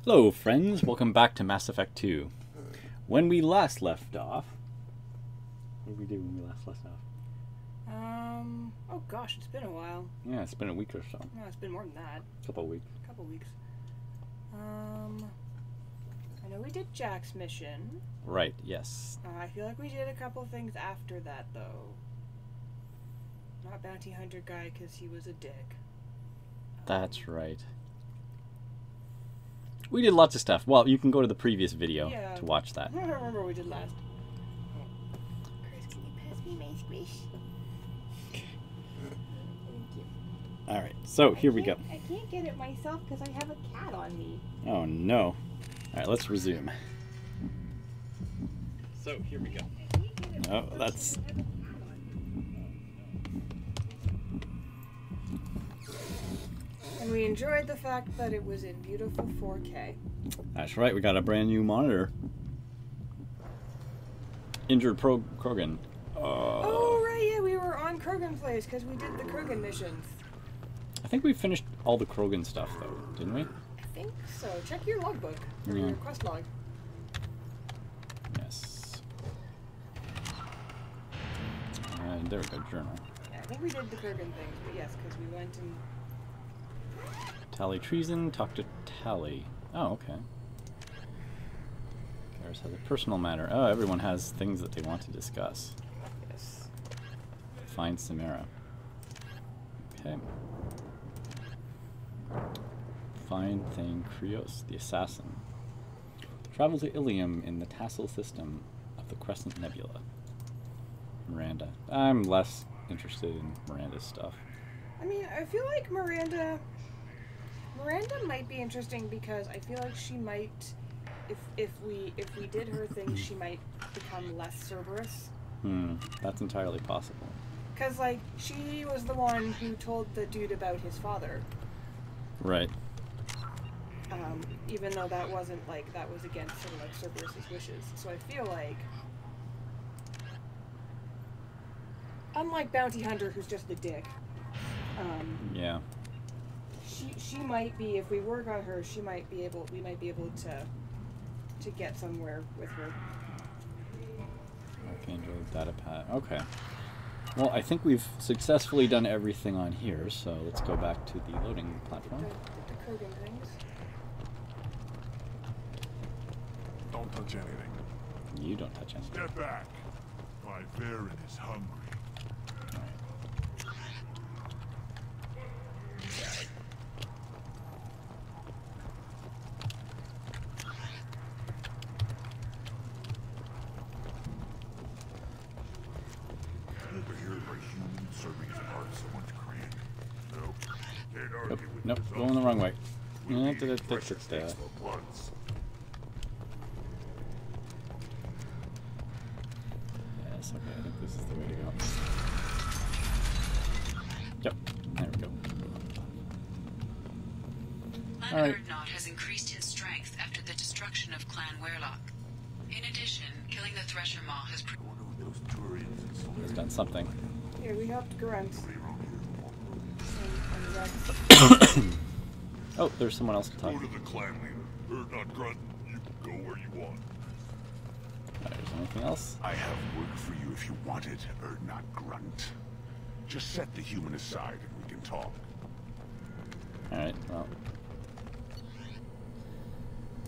Hello friends, welcome back to Mass Effect 2. When we last left off... What did we do when we last left off? Oh gosh, it's been a while. Yeah, it's been a week or so. No, it's been more than that. Couple of weeks. Couple weeks. I know we did Jack's mission. Right, yes. I feel like we did a couple things after that, though. Not Bounty Hunter guy, because he was a dick. That's right. We did lots of stuff. Well, you can go to the previous video to watch that. I don't remember what we did last. Chris, can you pass me my squish? Alright, so here we go. I can't get it myself because I have a cat on me. Oh no. Alright, let's resume. So here we go. Oh, that's... And we enjoyed the fact that it was in beautiful 4K. That's right, we got a brand new monitor. Injured Krogan. Oh, right, yeah, we were on Krogan Place because we did the Krogan missions. I think we finished all the Krogan stuff, though, didn't we? I think so. Check your logbook, or your quest log. Yes. And there we go, journal. Yeah, I think we did the Krogan things, but yes, because we went and... Tally treason, talk to Tally. Oh, okay. Garrus has a personal matter. Oh, everyone has things that they want to discuss. Yes. Find Samara. Okay. Find Thane Krios, the assassin. Travel to Ilium in the Tassel system of the Crescent Nebula. Miranda. I'm less interested in Miranda's stuff. I mean, I feel like Miranda might be interesting because I feel like she might, if we did her thing, she might become less Cerberus. That's entirely possible. Because, like, she was the one who told the dude about his father. Right. Even though that wasn't, like, that was against sort of, like, Cerberus's wishes. So I feel like, unlike Bounty Hunter, who's just a dick, yeah. She might be, if we work on her, we might be able to get somewhere with her. Archangel data pad. Okay. Well, I think we've successfully done everything on here, so let's go back to the loading platform. The Krogan things. Don't touch anything. You don't touch anything. Step back. My Varen is hungry. Nope, going the wrong way. Yes, okay, I think this is the way to go. Yep, there we go. Clan Urdnot has increased his strength after the destruction of Clan Werlock. In addition, killing the Thresher Maw has It's done something. Here, we helped Grunt. Oh, there's someone else to talk to. Go to the clan leader. Urdnot Grunt, you can go where you want. There's anything else? I have work for you if you want it, Urdnot Grunt. Just set the human aside and we can talk. Alright, well.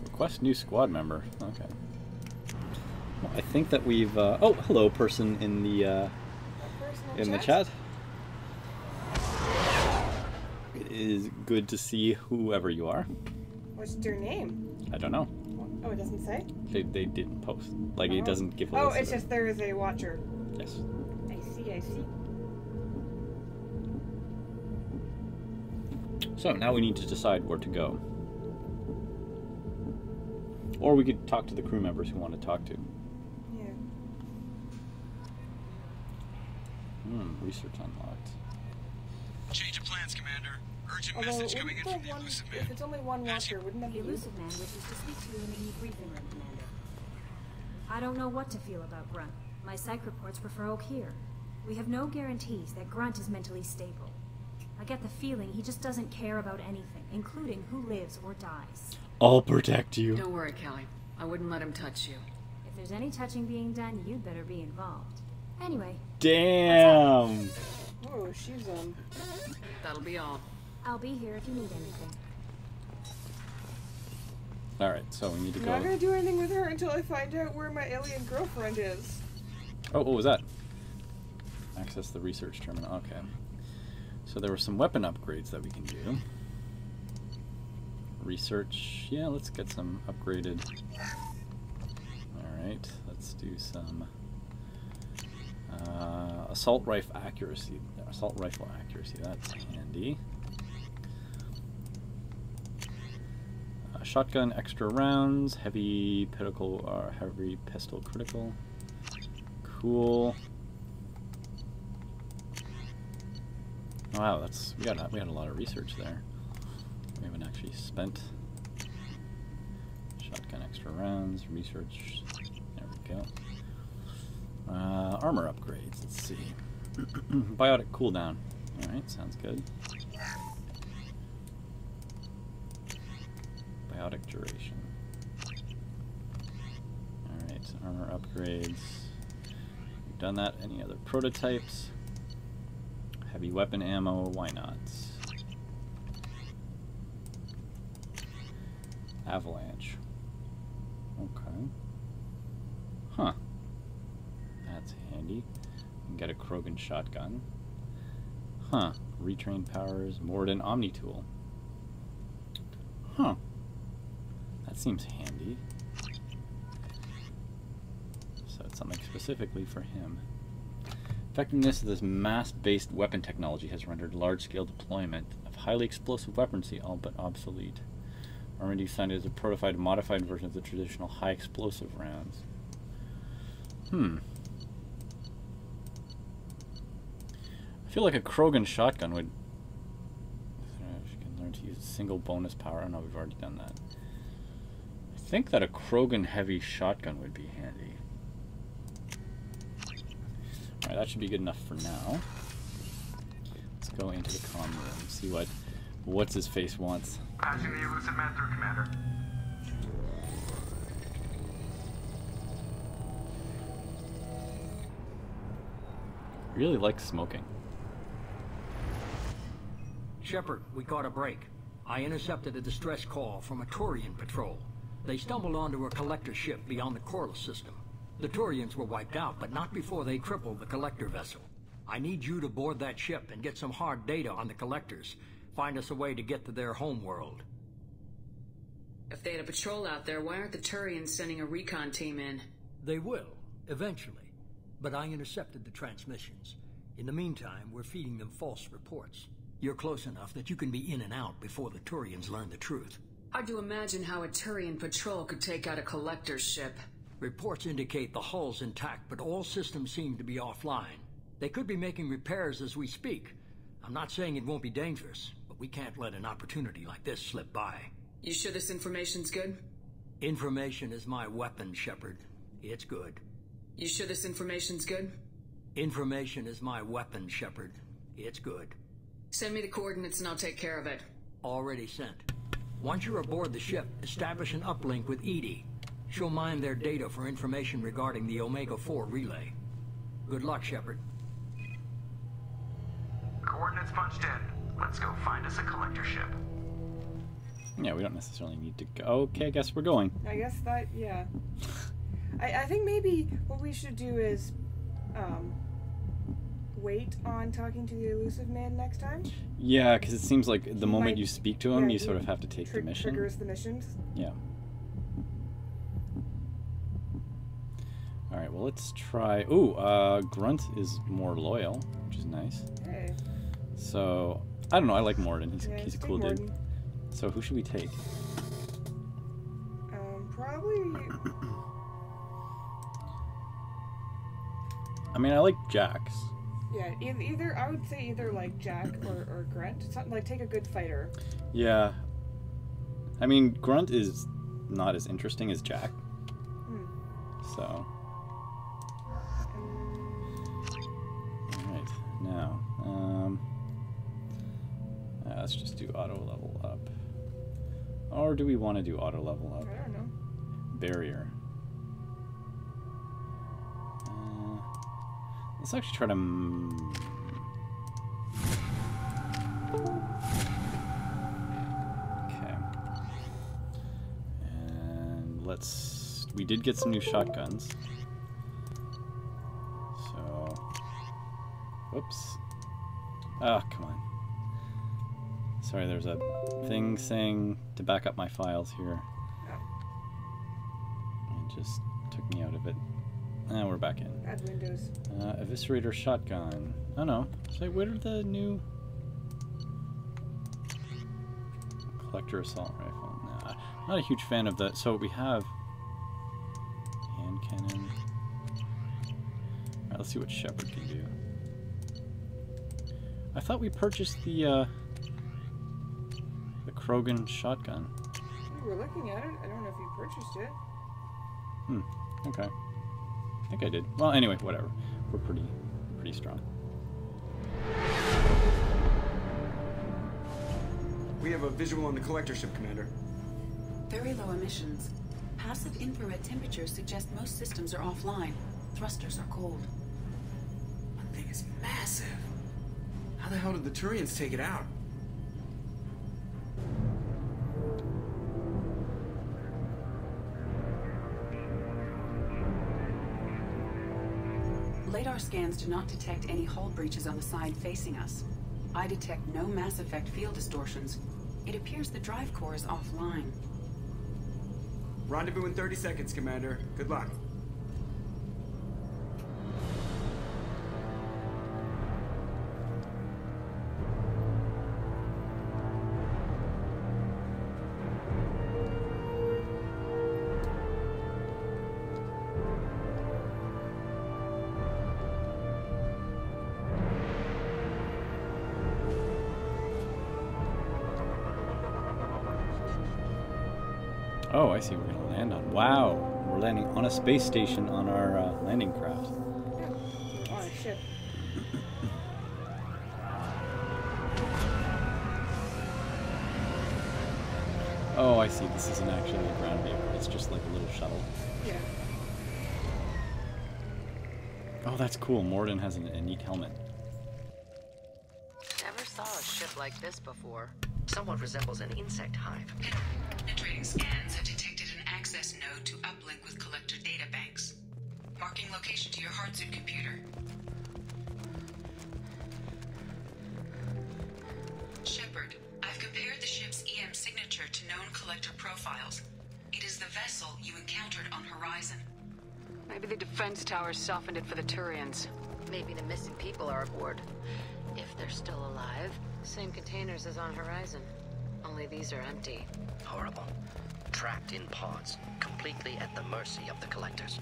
Request new squad member. Okay. Well, I think that we've oh, hello person in the chat. It is good to see whoever you are. What's your name? I don't know. Oh, it doesn't say? They didn't post. Like, it doesn't give a Oh, list it's just there is a watcher. Yes. I see. So, now we need to decide where to go. Or we could talk to the crew members who want to talk to. Yeah. Research unlocked. Change of plans, Commander. Urgent Although, message coming in from the one, Elusive if Man. it's only one watcher, wouldn't that The be Elusive Man wishes to speak to you in the briefing room, Commander. I don't know what to feel about Grunt. My psych reports prefer Okeer. We have no guarantees that Grunt is mentally stable. I get the feeling he just doesn't care about anything, including who lives or dies. I'll protect you. Don't worry, Kelly. I wouldn't let him touch you. If there's any touching being done, you'd better be involved. Anyway, Damn. Oh, she's That'll be all. I'll be here if you need anything. All right, so we need to I'm go. not gonna do anything with her until I find out where my alien girlfriend is. Oh, what was that? Access the research terminal. Okay. So there were some weapon upgrades that we can do. Research. Yeah, let's get some upgraded. Alright, let's do some assault rifle accuracy. Assault rifle accuracy, that's handy. Shotgun extra rounds, heavy pistol critical. Cool. Wow, we had a lot of research there. We haven't actually spent. Shotgun extra rounds, research. There we go. Armor upgrades. Let's see. Biotic cooldown. All right, sounds good. Biotic duration. All right, armor upgrades. We've done that. Any other prototypes? Heavy weapon ammo. Why not? Avalanche. Okay. Huh. That's handy. You can get a Krogan shotgun. Huh. Retrain powers. Morden Omni tool. Huh. That seems handy. So it's something specifically for him. Effectiveness of this mass-based weapon technology has rendered large-scale deployment of highly explosive weaponry all but obsolete. R&D designed as a prototype modified version of the traditional high explosive rounds. I feel like a Krogan shotgun would... You can learn to use a single bonus power. Oh no, we've already done that. I think that a Krogan heavy shotgun would be handy. Alright, that should be good enough for now. Let's go into the comm room, see what what's-his-face wants. Passing the elusive man through, Commander. Really like smoking. Shepard, we caught a break. I intercepted a distress call from a Turian patrol. They stumbled onto a collector ship beyond the Corliss system. The Turians were wiped out, but not before they crippled the collector vessel. I need you to board that ship and get some hard data on the collectors. Find us a way to get to their home world. If they had a patrol out there, why aren't the Turians sending a recon team in? They will, eventually. But I intercepted the transmissions. In the meantime, we're feeding them false reports. You're close enough that you can be in and out before the Turians learn the truth. Hard to imagine how a Turian patrol could take out a collector's ship. Reports indicate the hull's intact, but all systems seem to be offline. They could be making repairs as we speak. I'm not saying it won't be dangerous, but we can't let an opportunity like this slip by. You sure this information's good? Information is my weapon, Shepard. It's good. You sure this information's good? Information is my weapon, Shepard. It's good. Send me the coordinates and I'll take care of it. Already sent. Once you're aboard the ship, establish an uplink with EDI. She'll mine their data for information regarding the Omega-4 relay. Good luck, Shepard. Coordinates punched in. Let's go find us a collector ship. Yeah, we don't necessarily need to go. Okay, I guess we're going. I guess that, yeah. I think maybe what we should do is wait on talking to the elusive man next time. Yeah, because it seems like the moment might- you speak to him, yeah, you sort of have to take the mission. Triggers the missions. Yeah. Alright, well, let's try... Ooh, Grunt is more loyal, which is nice. Hey. So, I don't know, I like Morden. He's Yeah, a let's cool take dude. Morden. So, who should we take? Probably. I mean, I like Jax. Yeah, either I would say either like Jack or Grunt. Something like take a good fighter. Yeah. I mean, Grunt is not as interesting as Jack. So. Alright, now, let's just do auto level up. Or do we want to do auto level up? I don't know. Barrier. Let's actually try to... Okay. And let's... We did get some new shotguns. So... Whoops. Ah, come on. Sorry, there's a thing saying to back up my files here. It just took me out of it. Ah, we're back in. Add Windows. Eviscerator shotgun. Oh no. So where are the new... Collector assault rifle? Nah, not a huge fan of that. So we have... Hand cannon. Alright, let's see what Shepard can do. I thought we purchased the Krogan shotgun. We were looking at it. I don't know if you purchased it. Okay. I think I did. Well, anyway, whatever. We're pretty strong. We have a visual on the collector ship, Commander. Very low emissions. Passive infrared temperatures suggest most systems are offline. Thrusters are cold. That thing is massive. How the hell did the Turians take it out? Radar scans do not detect any hull breaches on the side facing us. I detect no Mass Effect field distortions. It appears the drive core is offline. Rendezvous in 30 seconds, Commander. Good luck. Oh, I see. We're going to land on. Wow. We're landing on a space station on our landing craft. Yeah. On a ship. Oh, I see. This isn't actually a ground vehicle. It's just like a little shuttle. Yeah. Oh, that's cool. Mordin has a neat helmet. Never saw a ship like this before. Somewhat resembles an insect hive. Penetrating scans have detected an access node to uplink with collector data banks. Marking location to your hardsuit computer. Shepard, I've compared the ship's EM signature to known collector profiles. It is the vessel you encountered on Horizon. Maybe the defense towers softened it for the Turians. Maybe the missing people are aboard. If they're still alive. Same containers as on Horizon. Only these are empty. Horrible. Trapped in pods, completely at the mercy of the collectors.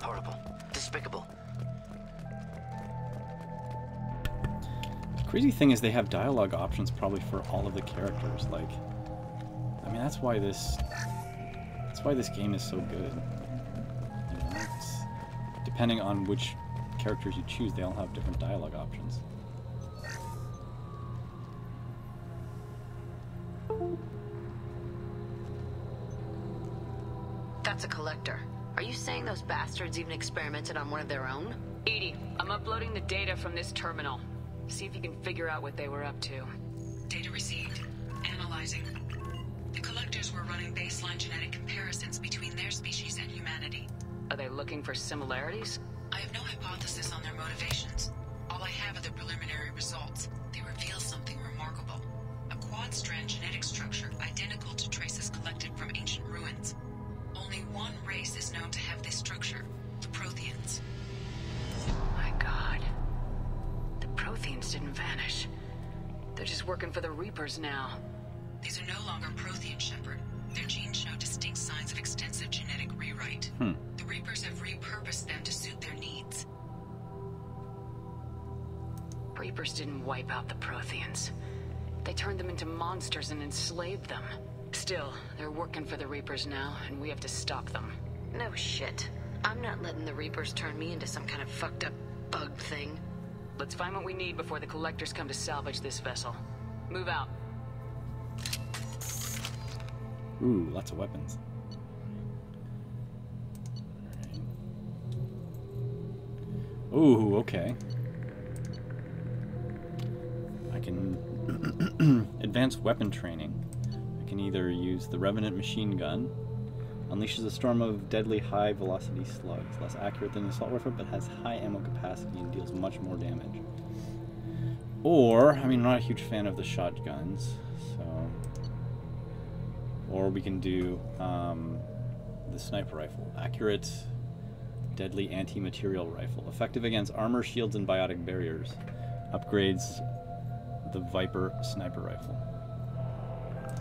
Horrible. Despicable. The crazy thing is they have dialogue options probably for all of the characters. Like, I mean, that's why this game is so good. You know, it's, depending on which characters you choose, they all have different dialogue options. That's a collector. Are you saying those bastards even experimented on one of their own? EDI, I'm uploading the data from this terminal. See if you can figure out what they were up to. Data received. Analyzing. The collectors were running baseline genetic comparisons between their species and humanity. Are they looking for similarities? I have no hypothesis on their motivations. All I have are the preliminary results. They reveal something remarkable. A quad-strand genetic structure identical to traces collected from ancient ruins. Only one race is known to have this structure, the Protheans. My God. The Protheans didn't vanish. They're just working for the Reapers now. These are no longer Prothean, Shepard. Their genes show distinct signs of extensive genetic rewrite. The Reapers have repurposed them to suit their needs. Reapers didn't wipe out the Protheans. They turned them into monsters and enslaved them. Still, they're working for the Reapers now, and we have to stop them. No shit. I'm not letting the Reapers turn me into some kind of fucked up bug thing. Let's find what we need before the collectors come to salvage this vessel. Move out. Ooh, lots of weapons. Alright. Ooh, okay. I can advanced weapon training. I can either use the Revenant machine gun, unleashes a storm of deadly high-velocity slugs, less accurate than the assault rifle, but has high ammo capacity and deals much more damage. Or, I mean, I'm not a huge fan of the shotguns, so... Or we can do the sniper rifle. Accurate, deadly anti-material rifle. Effective against armor, shields, and biotic barriers. Upgrades the Viper sniper rifle.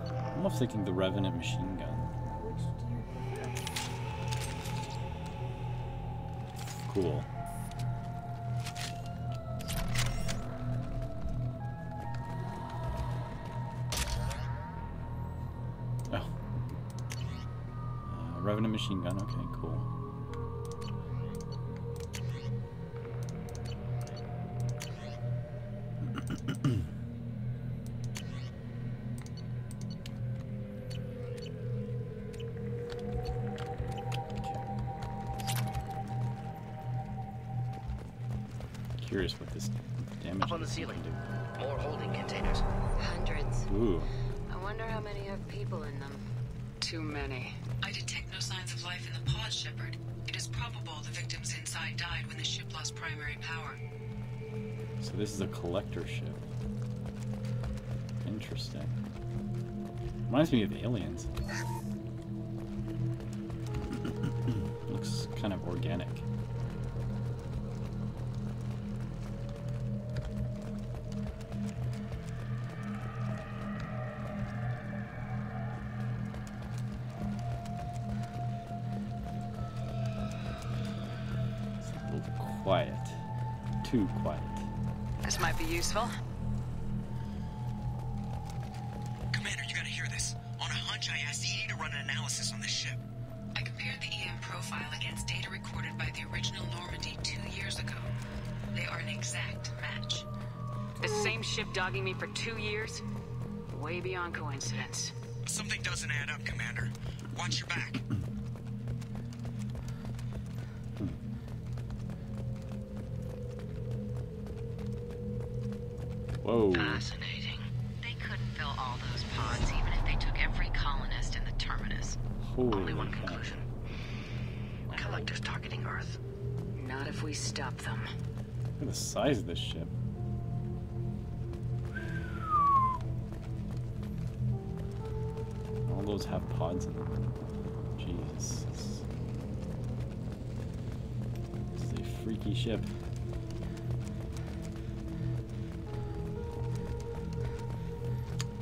I'm almost thinking the Revenant machine gun. Cool. Oh. Revenant machine gun, okay, cool. Curious what this damage Up on the ceiling. More holding containers. Hundreds. Ooh. I wonder how many have people in them. Too many. I detect no signs of life in the pod, Shepard. It is probable the victims inside died when the ship lost primary power. So this is a collector ship. Interesting. Reminds me of Aliens. Looks kind of organic. Quiet. Too quiet. This might be useful. Commander, you gotta hear this. On a hunch, I asked EDI to run an analysis on this ship. I compared the EM profile against data recorded by the original Normandy 2 years ago. They are an exact match. The same ship dogging me for 2 years? Way beyond coincidence. Something doesn't add up, Commander. Watch your back. Whoa. Fascinating. They couldn't fill all those pods even if they took every colonist in the terminus. Holy Only one cow. conclusion. Collectors targeting Earth. Not if we stop them. Look at the size of this ship. All those have pods in them. Jesus. This is a freaky ship.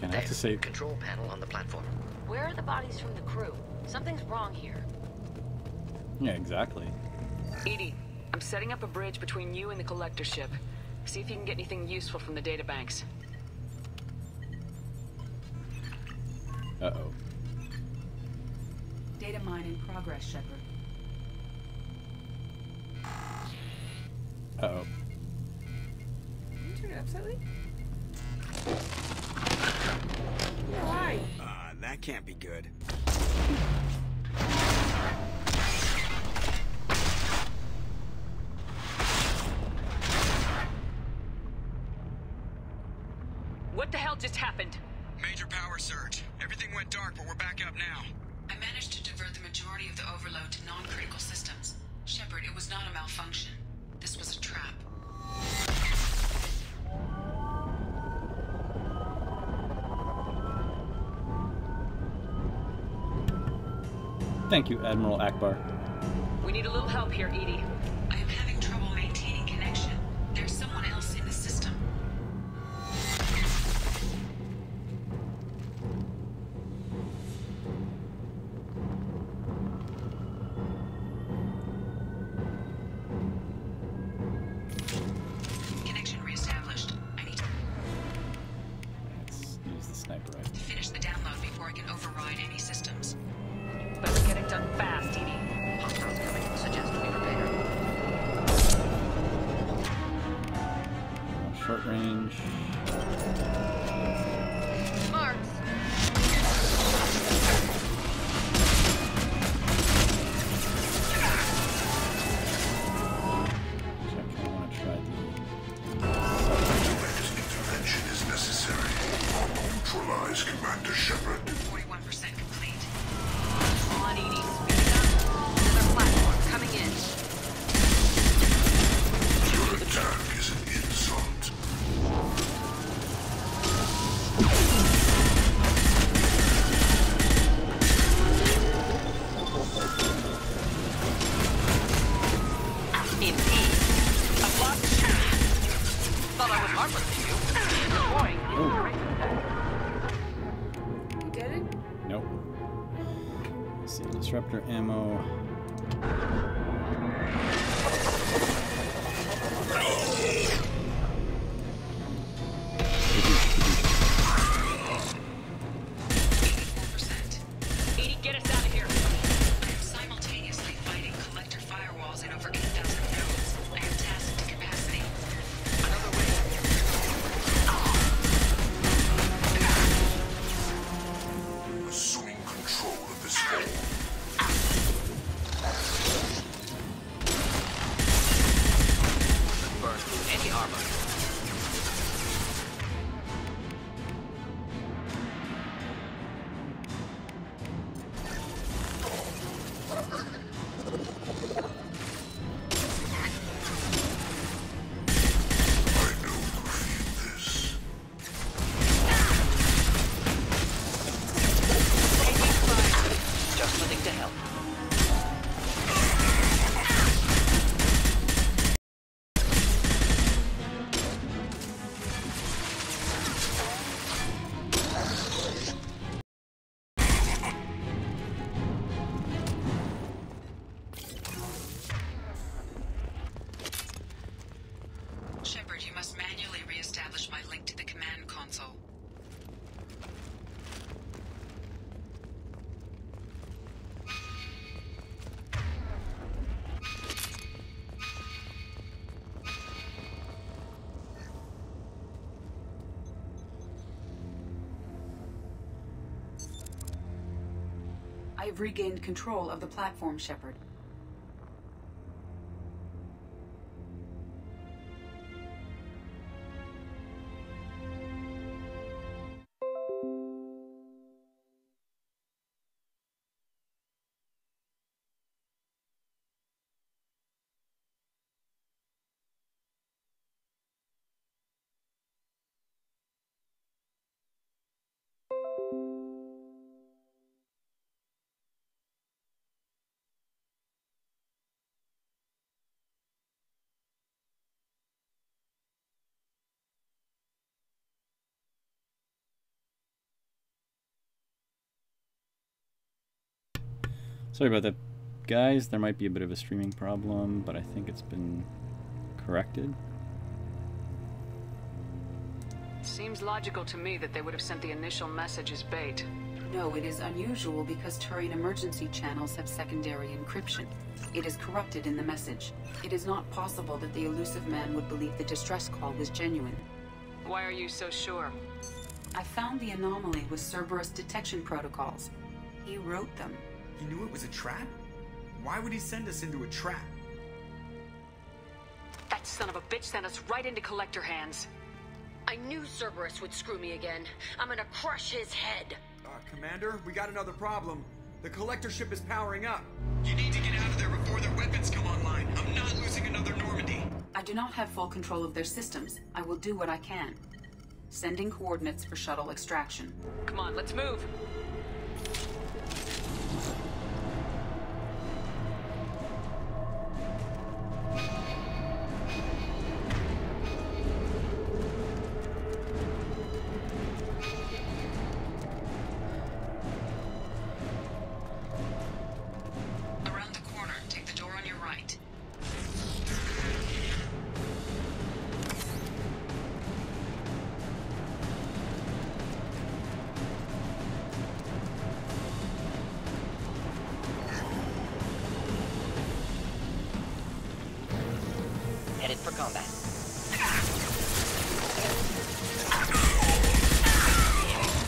I have to say, Control panel on the platform. Where are the bodies from the crew? Something's wrong here. yeah, exactly. EDI, I'm setting up a bridge between you and the collector ship. See if you can get anything useful from the databanks. Uh-oh. Data mine in progress, Shepard. Uh-oh. Can you turn it up slightly? Why? That can't be good. What the hell just happened? Major power surge. Everything went dark, but we're back up now. I managed to divert the majority of the overload to non-critical systems. Shepard, it was not a malfunction. This was a trap. Thank you, Admiral Akbar. We need a little help here, EDI. I am having trouble maintaining connection. There's someone else in the system. Connection reestablished. I need to Let's use the sniper rifle. finish the download before I can override any systems. Better get it done fast, EDI. Hostiles coming. Suggest we prepare. Short range. supplies, Commander Shepard. 41% complete. Come on, Edie. Speed it up. Another platform coming in. Your attack is an insult. Indeed. A block. Thought I was harmless to you. Boy, You did it? Nope. Let's see, disruptor ammo. Edie, get us out of here. I am simultaneously fighting collector firewalls in over 8,000 nodes. I am tasked to capacity. Another way. Assuming control of this hole. burn through any armor. Just nothing to help. Shepard, you must manually re-establish my link to the command console. I've regained control of the platform, Shepard. Sorry about that, guys. There might be a bit of a streaming problem, but I think it's been corrected. Seems logical to me that they would have sent the initial message as bait. No, it is unusual because Turian emergency channels have secondary encryption. It is corrupted in the message. It is not possible that the elusive man would believe the distress call was genuine. Why are you so sure? I found the anomaly with Cerberus detection protocols. He wrote them. He knew it was a trap? Why would he send us into a trap? That son of a bitch sent us right into Collector hands. I knew Cerberus would screw me again. I'm gonna crush his head. Commander, we got another problem. The Collector ship is powering up. You need to get out of there before their weapons come online. I'm not losing another Normandy. I do not have full control of their systems. I will do what I can. Sending coordinates for shuttle extraction. Come on, let's move. Around the corner, take the door on your right. Headed for combat.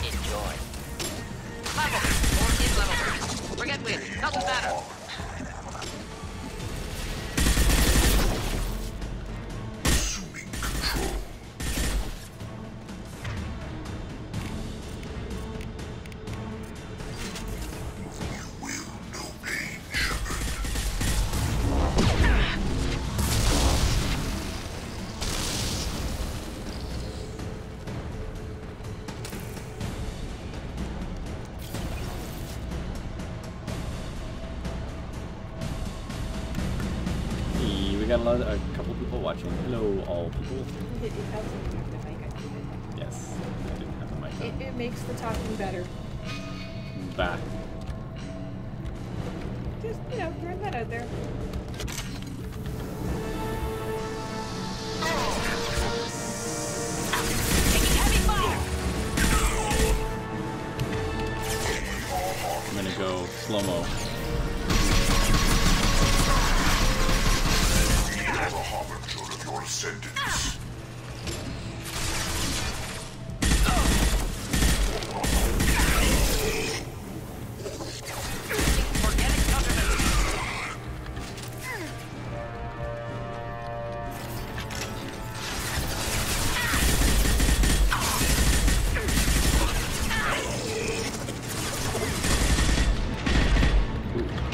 Enjoy. Level or in level. Forget which. Doesn't matter. Assuming control. got a couple people watching. Hello, all people. It helps when you have the mic. I think. Yes, I didn't have the mic. It makes the talking better. Bah. Just, you know, throwing that out there. I'm gonna go slow-mo. We are the harbinger of your ascendance.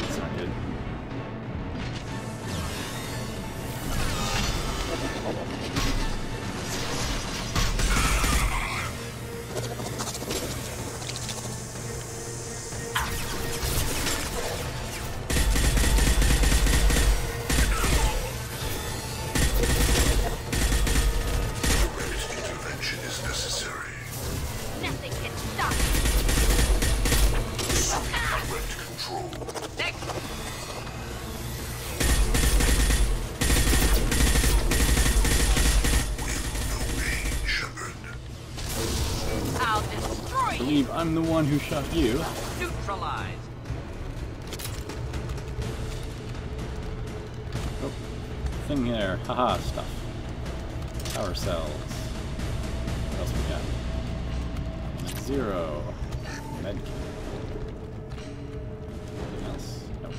That's not good. Intervention is necessary. Nothing can stop Direct control. I'll destroy I believe I'm the one who shot you. neutralized. Oh, thing there. Haha, stuff. Power cells. What else we got? 0. Medkit. Anything else? Nope.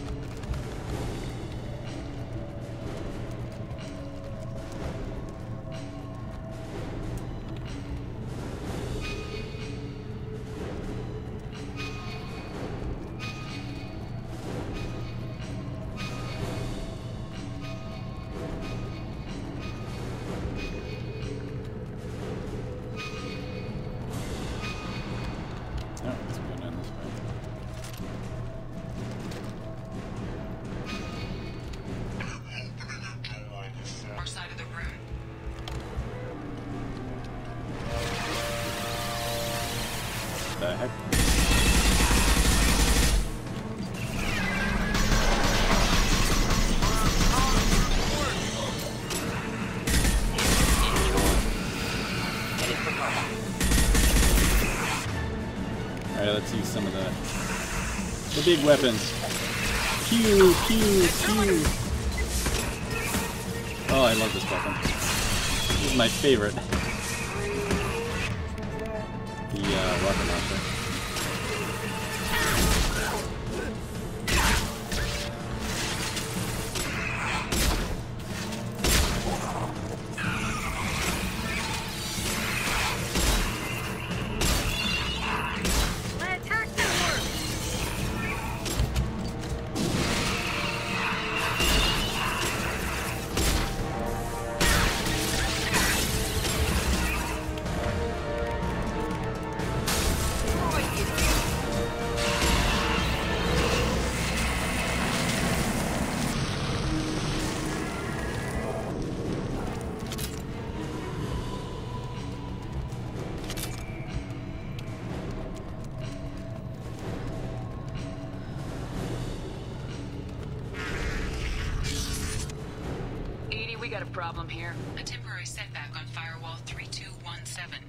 Oh, let's go down this way. Our side of the room. The heck? Alright, let's use some of the big weapons. Pew, pew, pew. Oh, I love this weapon. This is my favorite. The rocket launcher. My attack didn't work. Edie, we got a problem here. A temporary setback on Firewall 3217.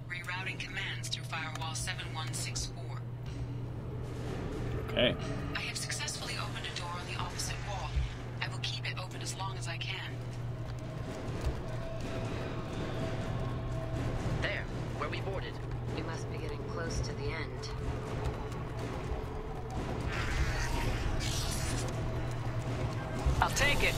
Rerouting commands through Firewall 7164. Okay. I have successfully opened a door on the opposite wall. I will keep it open as long as I can. There, where we boarded. We must be getting close to the end. I'll take it.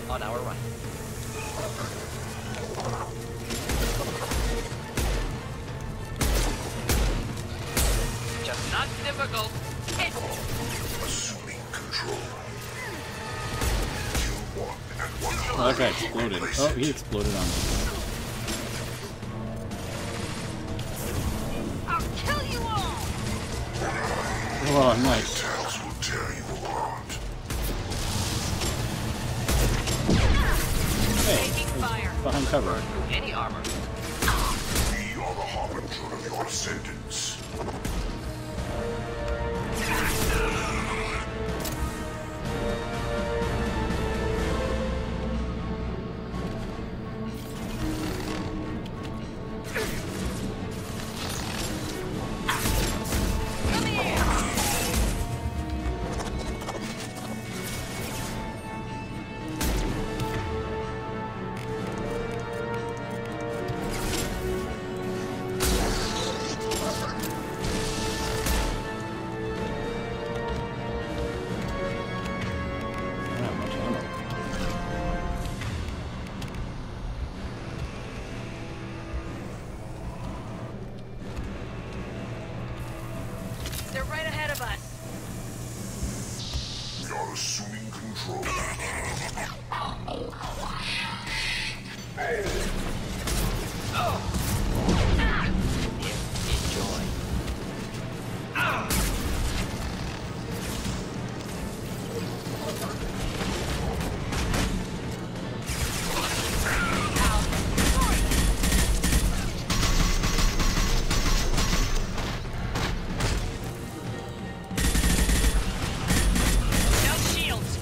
On our right. Just not difficult. Hit. Assuming control. Oh, that guy exploded. Oh, he exploded on me. I'll kill you all! Oh, nice. Tales will tear you apart. Hey, Taking fire. behind cover. Any armor. We are the harbinger of your descendants. They're right ahead of us. We are assuming control. Enjoy. No shields.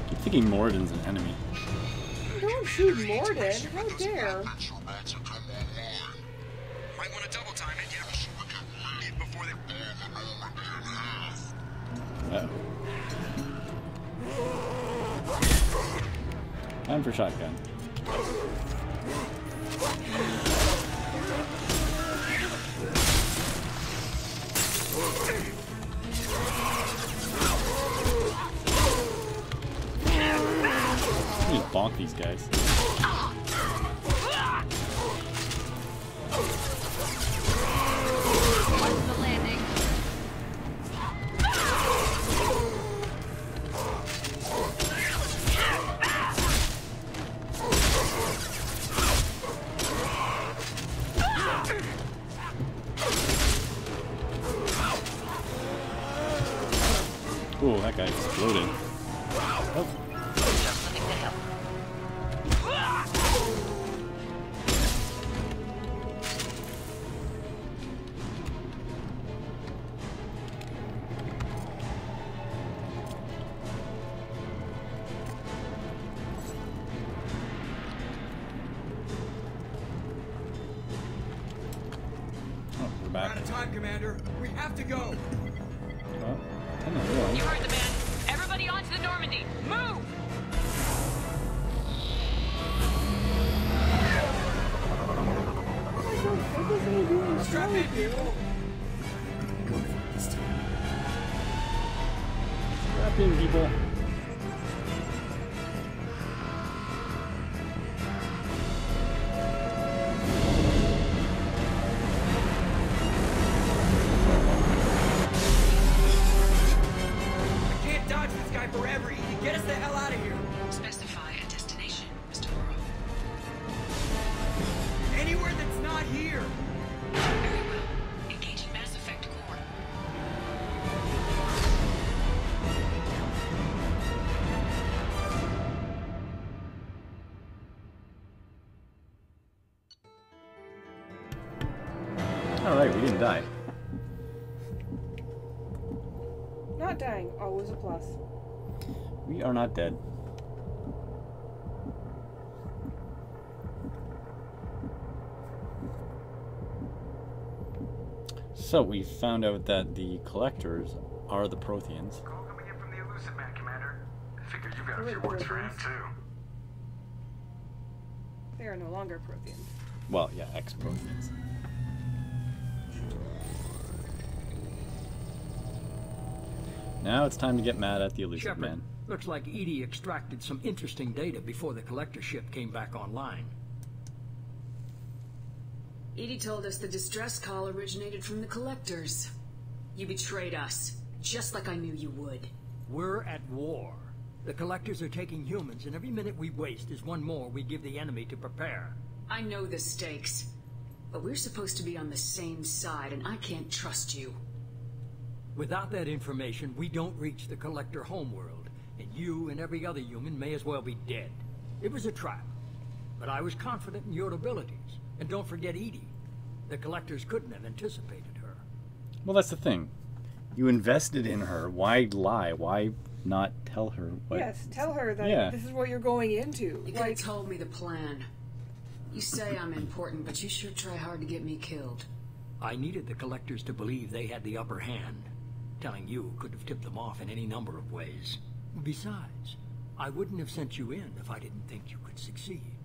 I keep thinking Moradin's an enemy. Don't shoot Morden. How dare. Might want to double time it, yeah. Before they... Uh-oh. Time for shotgun. Just bonk these guys. Watch the landing. Ooh, that guy exploded. Oh. Just looking to help. Oh, we're back. We're out of time, Commander. We have to go. Well, I don't know. You heard the man. Everybody onto the Normandy. Move! Strap in, people. Strap in, people. I can't dodge this guy forever, Edie. Get us the hell out of here. Specify a destination, Mr. Laurel. Anywhere that's not here. Very well. Engaging Mass Effect core. Alright, we didn't die. Not dying, always a plus. We are not dead. So we found out that the collectors are the Protheans. Call coming in from the Elusive Man, Commander. Figure you've got a few words for him, too. They are no longer Protheans. Well, yeah, ex-Protheans. Now it's time to get mad at the Elusive Shepard, Man. Looks like EDI extracted some interesting data before the collector ship came back online. EDI told us the distress call originated from the collectors. You betrayed us, just like I knew you would. We're at war. The collectors are taking humans, and every minute we waste is one more we give the enemy to prepare. I know the stakes, but we're supposed to be on the same side, and I can't trust you. Without that information, we don't reach the collector homeworld, and you and every other human may as well be dead. It was a trap, but I was confident in your abilities. And don't forget EDI. The collectors couldn't have anticipated her. Well, that's the thing. You invested in her. Why lie? Why not tell her what... Yes, tell her that this is what you're going into. You could have told me the plan. You say I'm important, but you sure try hard to get me killed. I needed the collectors to believe they had the upper hand. Telling you could have tipped them off in any number of ways. Besides, I wouldn't have sent you in if I didn't think you could succeed.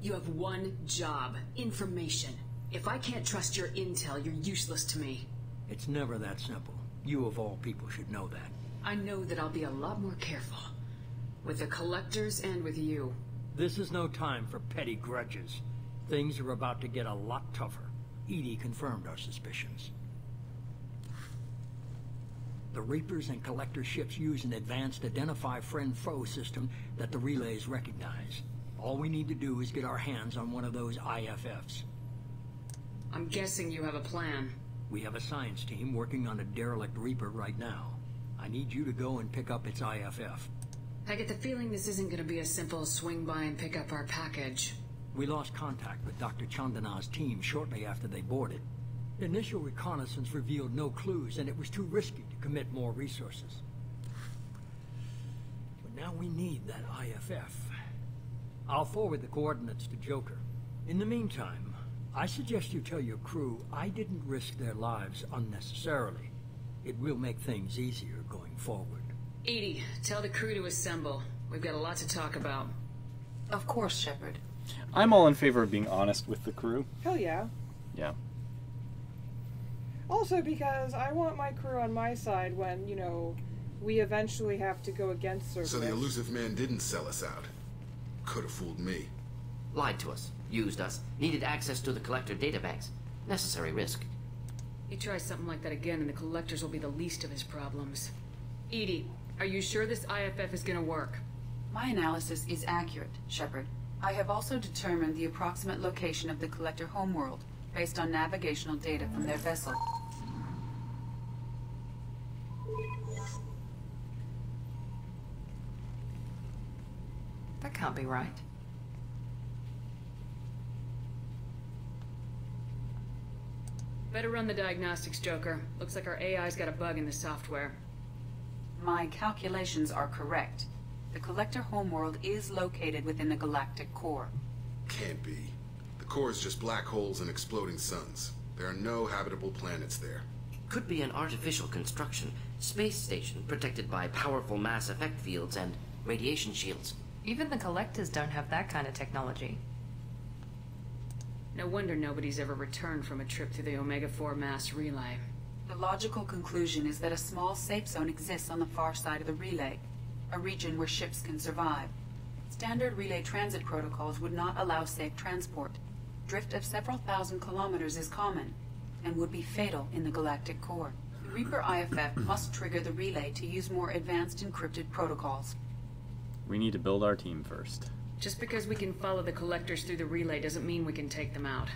You have one job, information. If I can't trust your intel, you're useless to me. It's never that simple. You of all people should know that. I know that I'll be a lot more careful. With the collectors and with you. This is no time for petty grudges. Things are about to get a lot tougher. EDI confirmed our suspicions. The Reapers and Collector ships use an advanced identify friend-foe system that the relays recognize. All we need to do is get our hands on one of those IFFs. I'm guessing you have a plan. We have a science team working on a derelict Reaper right now. I need you to go and pick up its IFF. I get the feeling this isn't going to be a simple swing by and pick up our package. We lost contact with Dr. Chandana's team shortly after they boarded. Initial reconnaissance revealed no clues, and it was too risky to commit more resources. But now we need that IFF. I'll forward the coordinates to Joker. In the meantime, I suggest you tell your crew I didn't risk their lives unnecessarily. It will make things easier going forward. EDI, tell the crew to assemble. We've got a lot to talk about. Of course, Shepard. I'm all in favor of being honest with the crew. Hell yeah. Yeah. Also because I want my crew on my side when, you know, we eventually have to go against Cerberus. So the elusive man didn't sell us out. Could have fooled me. Lied to us, used us, needed access to the collector databanks. Necessary risk. He tries something like that again and the collectors will be the least of his problems. EDI, are you sure this IFF is gonna work? My analysis is accurate, Shepard. I have also determined the approximate location of the collector homeworld, based on navigational data from their vessel. That can't be right. Better run the diagnostics, Joker. Looks like our AI's got a bug in the software. My calculations are correct. The collector homeworld is located within the galactic core. Can't be. The core is just black holes and exploding suns. There are no habitable planets there. Could be an artificial construction, space station protected by powerful mass effect fields and radiation shields. Even the Collectors don't have that kind of technology. No wonder nobody's ever returned from a trip through the Omega-4 mass relay. The logical conclusion is that a small safe zone exists on the far side of the relay, a region where ships can survive. Standard relay transit protocols would not allow safe transport. Drift of several thousand kilometers is common, and would be fatal in the galactic core. The Reaper IFF must trigger the relay to use more advanced encrypted protocols. We need to build our team first. Just because we can follow the collectors through the relay doesn't mean we can take them out.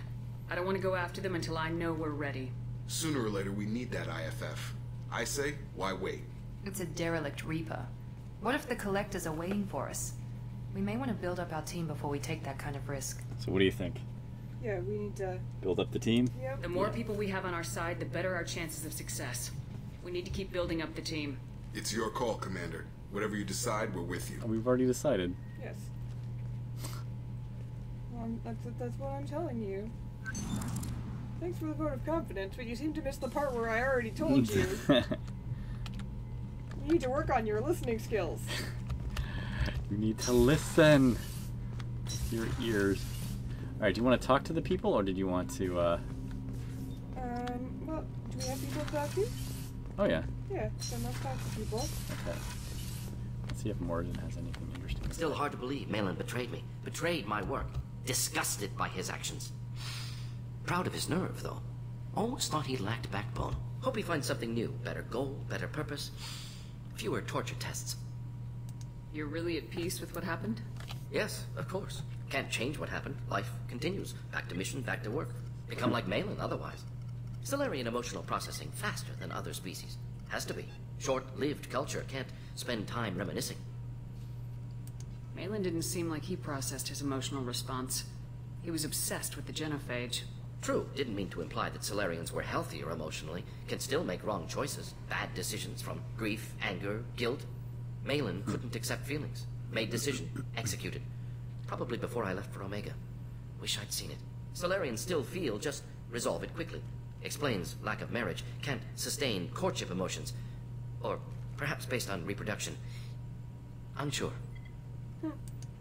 I don't want to go after them until I know we're ready. Sooner or later, we need that IFF. I say, why wait? It's a derelict Reaper. What if the Collectors are waiting for us? We may want to build up our team before we take that kind of risk. So what do you think? Yeah, we need to... Build up the team? Yep. The more people we have on our side, the better our chances of success. We need to keep building up the team. It's your call, Commander. Whatever you decide, we're with you. We've already decided. Yes. Well, that's what I'm telling you. Thanks for the vote of confidence, but you seem to miss the part where I already told you. You need to work on your listening skills. You need to listen with your ears. Alright, do you want to talk to the people, or did you want to, Well, do we have people to talk to? Oh, yeah. Yeah, so let's talk to people. Okay. Let's see if Morden has anything interesting to Still say. hard to believe Malin betrayed me. Betrayed my work. Disgusted by his actions. Proud of his nerve, though. Almost thought he lacked backbone. Hope he finds something new. Better goal, better purpose. Fewer torture tests. You're really at peace with what happened? Yes, of course. Can't change what happened. Life continues. Back to mission, back to work. Become like Malin otherwise. Solarian emotional processing faster than other species. Has to be. Short-lived culture can't spend time reminiscing. Malin didn't seem like he processed his emotional response. He was obsessed with the genophage. True, didn't mean to imply that Solarians were healthier emotionally, can still make wrong choices, bad decisions from grief, anger, guilt. Malin couldn't accept feelings. Made decision, executed. Probably before I left for Omega. Wish I'd seen it. Solarians still feel, just resolve it quickly. Explains lack of marriage, can't sustain courtship emotions. Or perhaps based on reproduction. Unsure.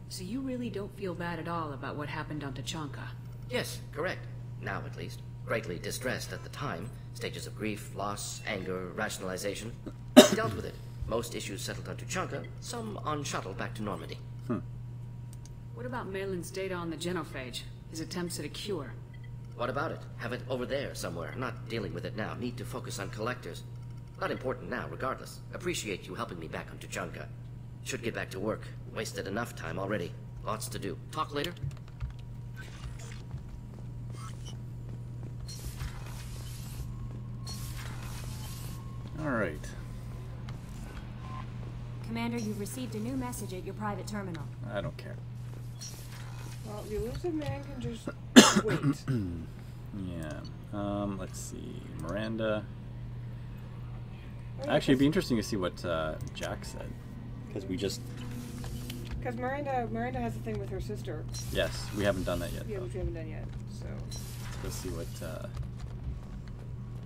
So you really don't feel bad at all about what happened on Tachanka? Yes, correct. Now at least. Greatly distressed at the time. Stages of grief, loss, anger, rationalization. Dealt with it. Most issues settled on Tuchanka, some on shuttle back to Normandy. What about Malin's data on the genophage? His attempts at a cure? What about it? Have it over there somewhere. Not dealing with it now. Need to focus on collectors. Not important now, regardless. Appreciate you helping me back on Tuchanka. Should get back to work. Wasted enough time already. Lots to do. Talk later? Alright. Commander, you've received a new message at your private terminal. I don't care. Well, the elusive man can just wait. Yeah. Let's see. Miranda. Actually, it'd be interesting to see what Jack said. Because we just... Because Miranda has a thing with her sister. Yes, we haven't done that yet. Yeah, though. which we haven't done yet, so... Let's see what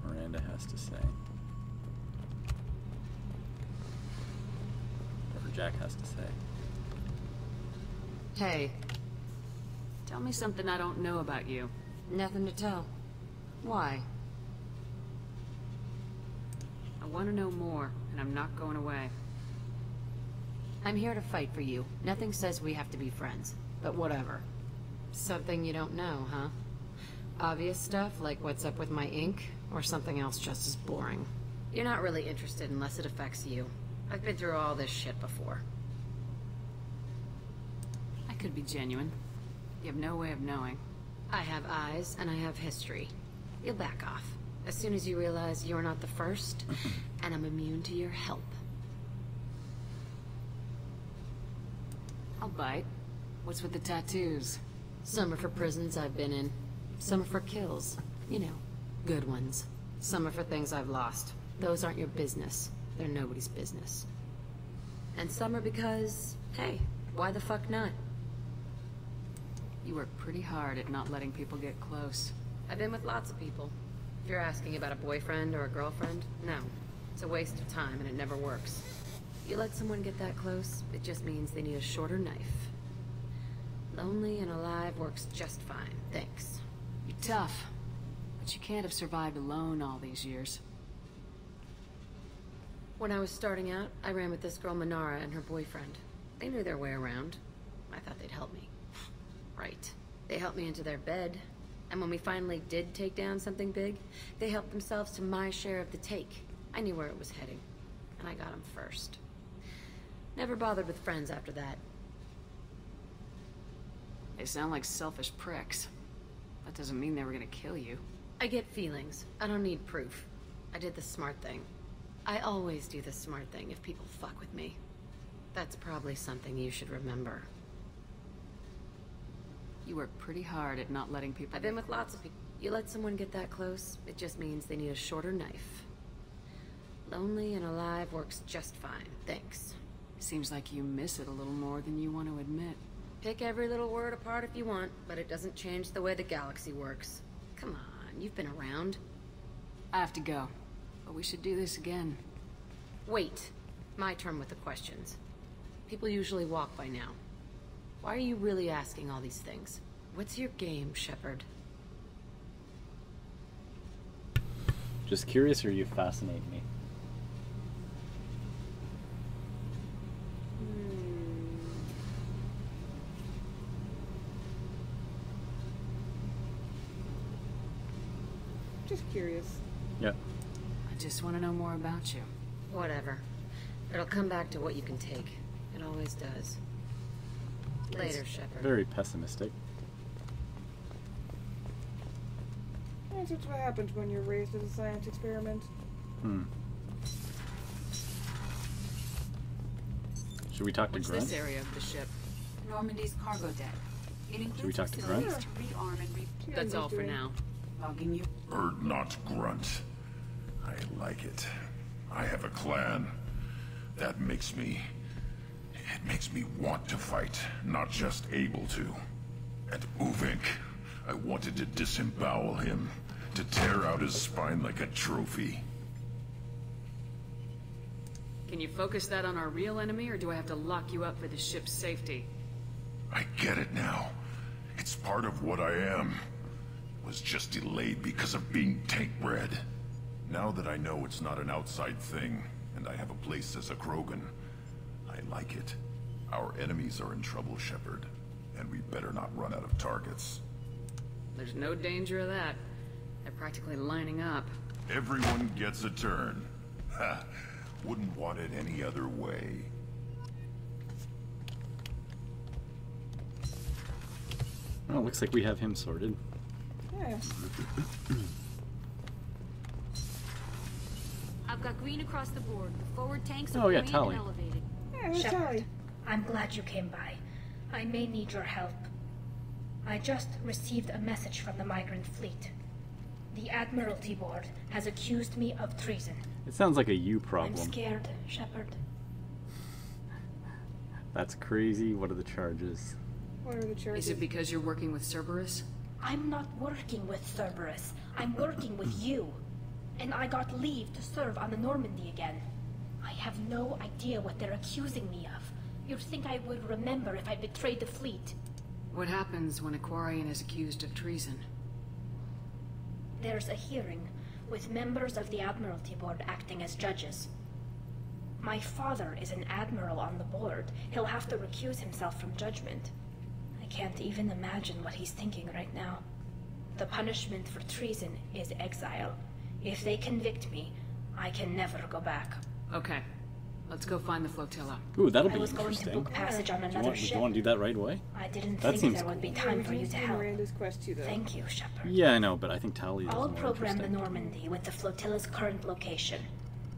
Miranda has to say. Whatever Jack has to say. Hey. Tell me something I don't know about you. Nothing to tell. Why? I want to know more, and I'm not going away. I'm here to fight for you. Nothing says we have to be friends, but whatever. Something you don't know, huh? Obvious stuff, like what's up with my ink, or something else just as boring? You're not really interested unless it affects you. I've been through all this shit before. I could be genuine. You have no way of knowing. I have eyes, and I have history. You'll back off. As soon as you realize you're not the first, and I'm immune to your help. I'll bite. What's with the tattoos? Some are for prisons I've been in. Some are for kills. You know, good ones. Some are for things I've lost. Those aren't your business. They're nobody's business. And some are because, hey, why the fuck not? You work pretty hard at not letting people get close. I've been with lots of people. If you're asking about a boyfriend or a girlfriend, no. It's a waste of time and it never works. You let someone get that close, it just means they need a shorter knife. Lonely and alive works just fine, thanks. You're tough, but you can't have survived alone all these years. When I was starting out, I ran with this girl Minara and her boyfriend. They knew their way around. I thought they'd help me. Right. They helped me into their bed, and when we finally did take down something big, they helped themselves to my share of the take. I knew where it was heading, and I got them first. Never bothered with friends after that. They sound like selfish pricks. That doesn't mean they were gonna kill you. I get feelings. I don't need proof. I did the smart thing. I always do the smart thing if people fuck with me. That's probably something you should remember. You work pretty hard at not letting people... I've been with lots of people. You let someone get that close, it just means they need a shorter knife. Lonely and alive works just fine, thanks. Seems like you miss it a little more than you want to admit. Pick every little word apart if you want, but it doesn't change the way the galaxy works. Come on, you've been around. I have to go, but we should do this again. Wait. My turn with the questions. People usually walk by now. Why are you really asking all these things? What's your game, Shepard? Just curious, or you fascinate me? Just curious. Yep. I just want to know more about you. Whatever. It'll come back to what you can take. It always does. Later, Shepard. Very pessimistic. That's just what happens when you're raised as a science experiment. Should we talk to What's Grunt? this area of the ship? Normandy's cargo deck. It includes Should we talk to facilities Grunt? to rearm and That's all for now. logging you. Not Grunt. I like it. I have a clan. That makes me... It makes me want to fight, not just able to. And Uvink, I wanted to disembowel him, to tear out his spine like a trophy. Can you focus that on our real enemy, or do I have to lock you up for the ship's safety? I get it now. It's part of what I am. It was just delayed because of being tank-bred. Now that I know it's not an outside thing, and I have a place as a Krogan, I like it. Our enemies are in trouble, Shepard, and we better not run out of targets. There's no danger of that. They're practically lining up. Everyone gets a turn. Ha! Wouldn't want it any other way. Well, looks like we have him sorted. Yeah. I've got green across the board. The forward tanks Oh, are yeah, green Tali. and elevated. Yeah, who's Shepard, Tali? I'm glad you came by. I may need your help. I just received a message from the migrant fleet. The Admiralty Board has accused me of treason. It sounds like a you I'm problem. scared, Shepard. That's crazy. What are the charges? What are the charges? Is it because you're working with Cerberus? I'm not working with Cerberus. I'm working with you. And I got leave to serve on the Normandy again. I have no idea what they're accusing me of. You'd think I would remember if I betrayed the fleet. What happens when a Quarian is accused of treason? There's a hearing, with members of the Admiralty Board acting as judges. My father is an admiral on the board. He'll have to recuse himself from judgment. I can't even imagine what he's thinking right now. The punishment for treason is exile. If they convict me, I can never go back. Okay. Let's go find the flotilla. Ooh, that'll be I was going to interesting. book passage on Do another you ship. want to do that right away? I didn't That think seems there would be cool. time for you to help. Miranda's quest too, though. Thank you, Shepard. Yeah, I know, but I think Tali is I'll more program the interesting. Normandy with the flotilla's current location.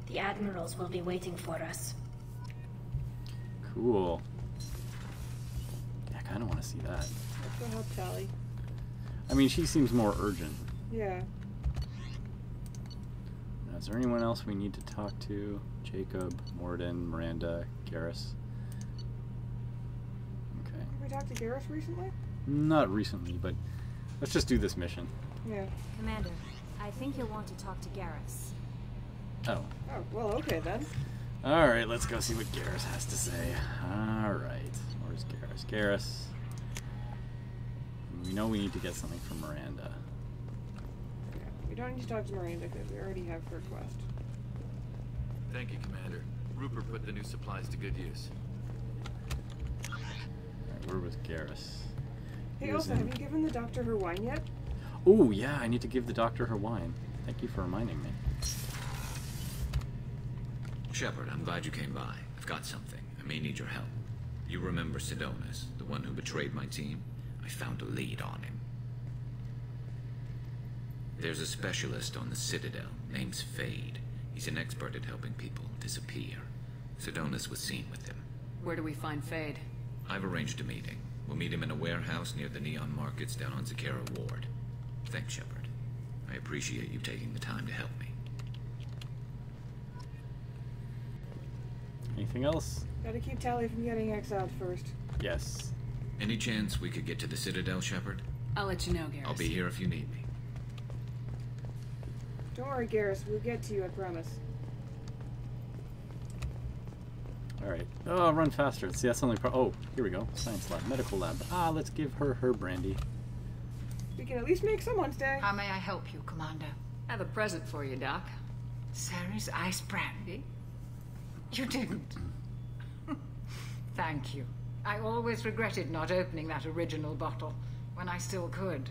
The admirals will be waiting for us. Cool. Yeah, I kind of want to see that. Let's go help Tali. I mean, she seems more urgent. Yeah. Now, is there anyone else we need to talk to? Jacob, Morden, Miranda, Garrus. Okay. Have we talked to Garrus recently? Not recently, but let's just do this mission. Yeah. Commander, I think you'll want to talk to Garrus. Oh. Oh, well, okay then. Alright, let's go see what Garrus has to say. Alright. Where's Garrus? Garrus. We know we need to get something from Miranda. Yeah. We don't need to talk to Miranda because we already have her quest. Thank you, Commander. Rupert put the new supplies to good use. Alright, where was Garrus? Hey, He was also, have you given the doctor her wine yet? Oh, yeah, I need to give the doctor her wine. Thank you for reminding me. Shepard, I'm glad you came by. I've got something. I may need your help. You remember Sidonus, the one who betrayed my team? I found a lead on him. There's a specialist on the Citadel, name's Fade. He's an expert at helping people disappear. Sidonus was seen with him. Where do we find Fade? I've arranged a meeting. We'll meet him in a warehouse near the Neon Markets down on Zakera Ward. Thanks, Shepard. I appreciate you taking the time to help me. Anything else? Gotta keep Tali from getting exiled first. Yes. Any chance we could get to the Citadel, Shepard? I'll let you know, Garrus. I'll be here if you need me. Don't worry, Garrus. We'll get to you, I promise. Alright. Oh, run faster. See, that's the only oh, here we go. Science lab. Medical lab. Ah, let's give her her brandy. We can at least make someone stay. How may I help you, Commander? I have a present for you, Doc. Sarah's ice brandy? You didn't. Thank you. I always regretted not opening that original bottle when I still could.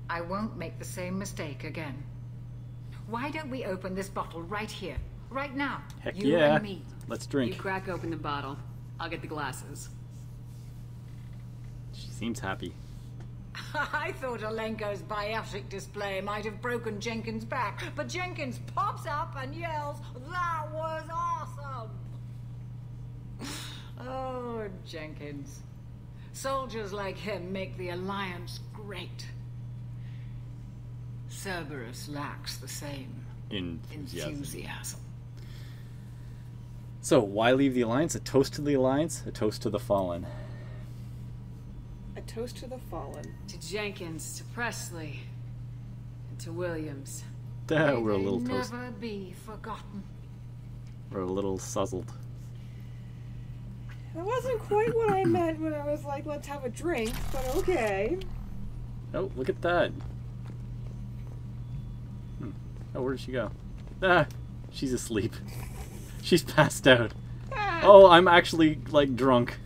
I won't make the same mistake again. Why don't we open this bottle right here? Right now? Heck you yeah. and me. Let's drink. You crack open the bottle. I'll get the glasses. She seems happy. I thought Alenko's biotic display might have broken Jenkins' back, but Jenkins pops up and yells, "That was awesome!" Oh, Jenkins. Soldiers like him make the Alliance great. Cerberus lacks the same enthusiasm. So, why leave the Alliance? A toast to the Alliance, a toast to the Fallen. A toast to the Fallen. To Jenkins, to Presley, and to Williams. We're a little toast. Never be forgotten. We're a little suzzled. That wasn't quite what I meant when I was like, let's have a drink, but okay. Oh, look at that. Oh, where did she go? Ah, she's asleep. She's passed out. Oh, I'm actually, like, drunk.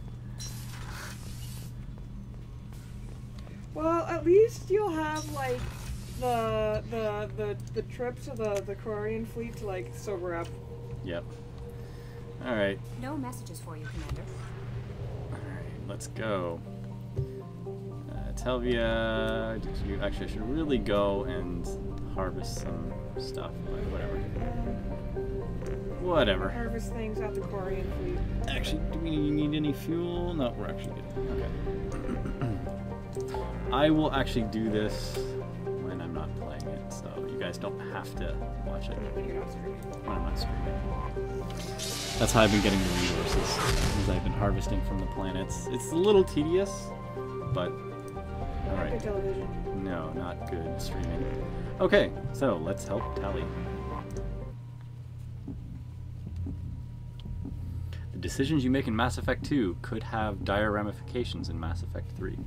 Well, at least you'll have, like, the trip to the Quarian fleet to, like, sober up. Yep. Alright. No messages for you, Commander. Alright, let's go. Telvia, actually, I should really go and harvest some stuff, but whatever. Whatever. Harvest things at the Quarian fleet. Actually, do we need any fuel? No, we're actually good. Okay. I will actually do this when I'm not playing it, so you guys don't have to watch it. You're not streaming. When I'm not streaming. That's how I've been getting the resources, as I've been harvesting from the planets. It's a little tedious, but alright. Not good television. No, not good streaming. Okay, so let's help Tali. The decisions you make in Mass Effect 2 could have dire ramifications in Mass Effect 3.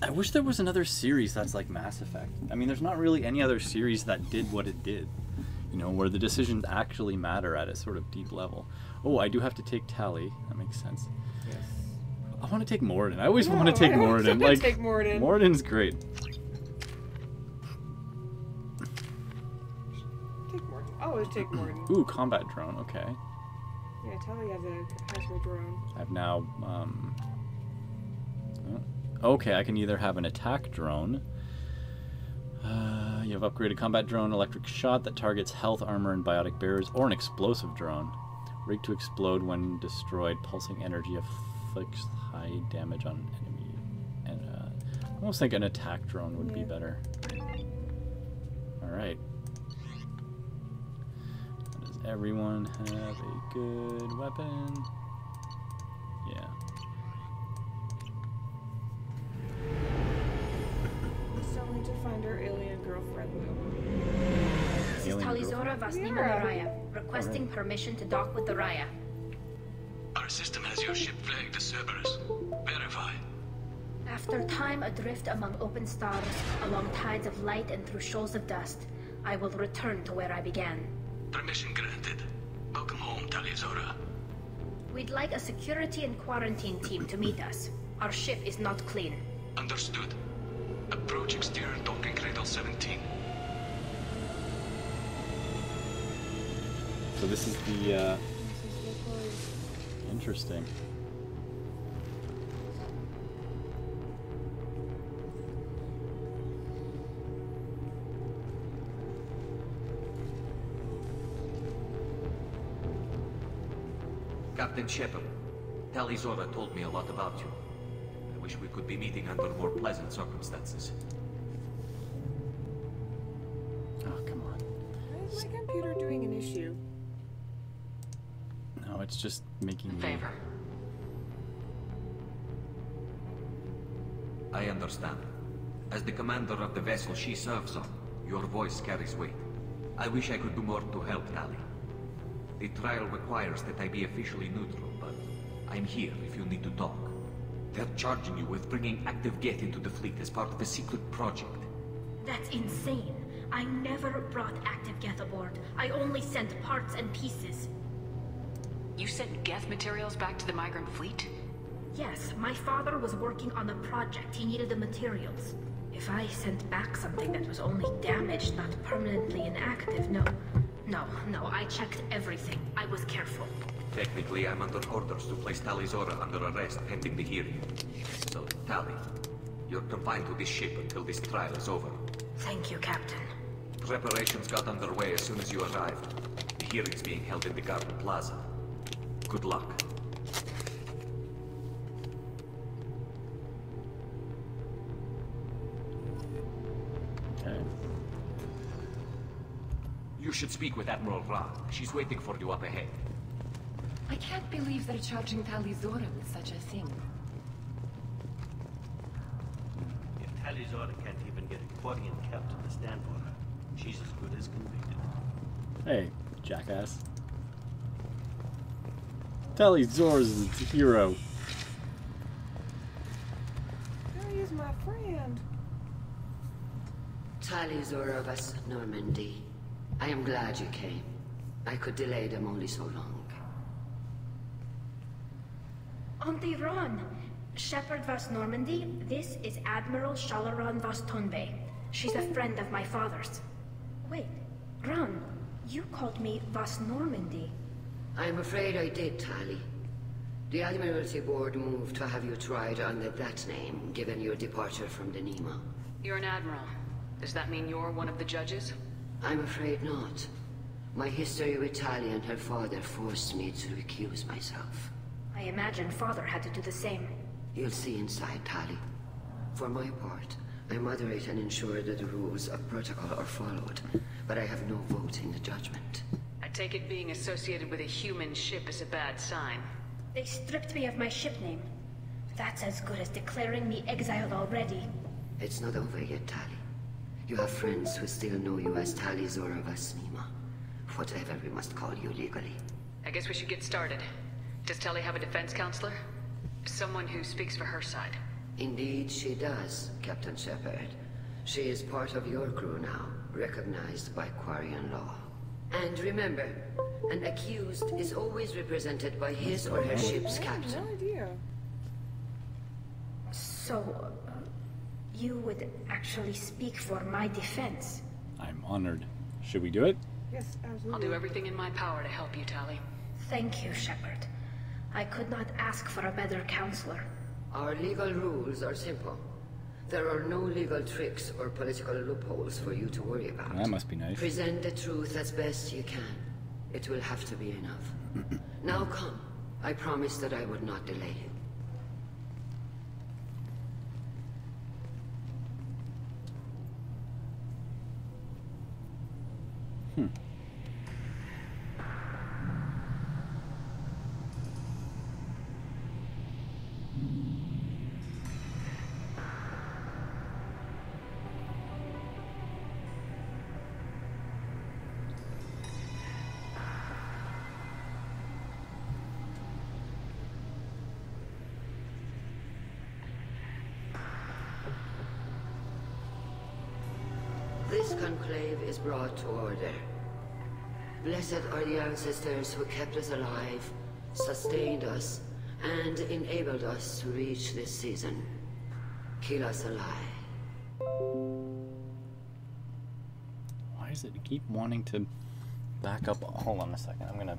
I wish there was another series that's like Mass Effect. I mean, there's not really any other series that did what it did. You know, where the decisions actually matter at a sort of deep level. Oh, I do have to take Tali. That makes sense. Yes. I want to take Mordin. I always want to take Mordin. Like, take Mordin. Mordin's great. Take Mordin. Always take Mordin. Ooh, combat drone. Okay. Yeah, Tali has a drone. I've now, okay, I can either have an attack drone. You have upgraded combat drone, electric shot that targets health, armor, and biotic barriers, or an explosive drone. Rigged to explode when destroyed. Pulsing energy inflicts high damage on enemy. And I almost think an attack drone would be better. Alright. Does everyone have a good weapon? Yeah. Still need to find our alien girlfriend, though. This is Talizora Vasnima Raya, requesting permission to dock with the Raya. Our system has your ship flagged as Cerberus. Verify. After time adrift among open stars, along tides of light and through shoals of dust, I will return to where I began. Permission granted. Welcome home, Talizora. We'd like a security and quarantine team to meet us. Our ship is not clean. Understood. Approach exterior docking cradle 17. So this is the, interesting. Captain Shepard, Talizora told me a lot about you. I wish we could be meeting under more pleasant circumstances. Oh, come on. Why is my computer doing an issue? No, it's just making me... Favor. I understand. As the commander of the vessel she serves on, your voice carries weight. I wish I could do more to help Tali. The trial requires that I be officially neutral, but I'm here if you need to talk. They're charging you with bringing active Geth into the fleet as part of a secret project. That's insane. I never brought active Geth aboard. I only sent parts and pieces. You sent Geth materials back to the migrant fleet? Yes, my father was working on a project. He needed the materials. If I sent back something that was only damaged, not permanently inactive, no, I checked everything. I was careful. Technically, I'm under orders to place Tali Zora under arrest pending the hearing. So, Tali, you're confined to this ship until this trial is over. Thank you, Captain. Preparations got underway as soon as you arrived. The hearing's being held in the Garden Plaza. Good luck. Okay. You should speak with Admiral Ra. She's waiting for you up ahead. I can't believe they're charging Tali Zora with such a thing. If Tali Zora can't even get a Quarian captain to stand for her, she's as good as convicted. Hey, jackass. Tali Zora's the hero. He is my friend. Tali Zora Vas Normandy. I am glad you came. I could delay them only so long. Auntie Ron, Shepard Vas Normandy, this is Admiral Shalaran Vas Tonbe. She's a friend of my father's. Wait, Ron, you called me Vas Normandy. I'm afraid I did, Tali. The Admiralty Board moved to have you tried under that name, given your departure from the Nima. You're an admiral. Does that mean you're one of the judges? I'm afraid not. My history with Tali and her father forced me to recuse myself. I imagine father had to do the same. You'll see inside, Tali. For my part, I moderate and ensure that the rules of protocol are followed, but I have no vote in the judgment. I take it being associated with a human ship is a bad sign. They stripped me of my ship name. That's as good as declaring me exiled already. It's not over yet, Tali. You have friends who still know you as Tali Zora Vas Nima. Whatever we must call you legally. I guess we should get started. Does Tali have a defense counselor? Someone who speaks for her side. Indeed she does, Captain Shepard. She is part of your crew now, recognized by Quarian law. And remember, an accused is always represented by his or her ship's captain. No idea. So, you would actually speak for my defense? I'm honored. Should we do it? Yes, absolutely. I'll do everything in my power to help you, Tali. Thank you, Shepard. I could not ask for a better counselor. Our legal rules are simple. There are no legal tricks or political loopholes for you to worry about. That must be nice. Present the truth as best you can. It will have to be enough. Now come. I promised that I would not delay you. This conclave is brought to order. Blessed are the ancestors who kept us alive, sustained us, and enabled us to reach this season. Keep us alive. Why does it keep wanting to back up? Hold on a second. I'm gonna...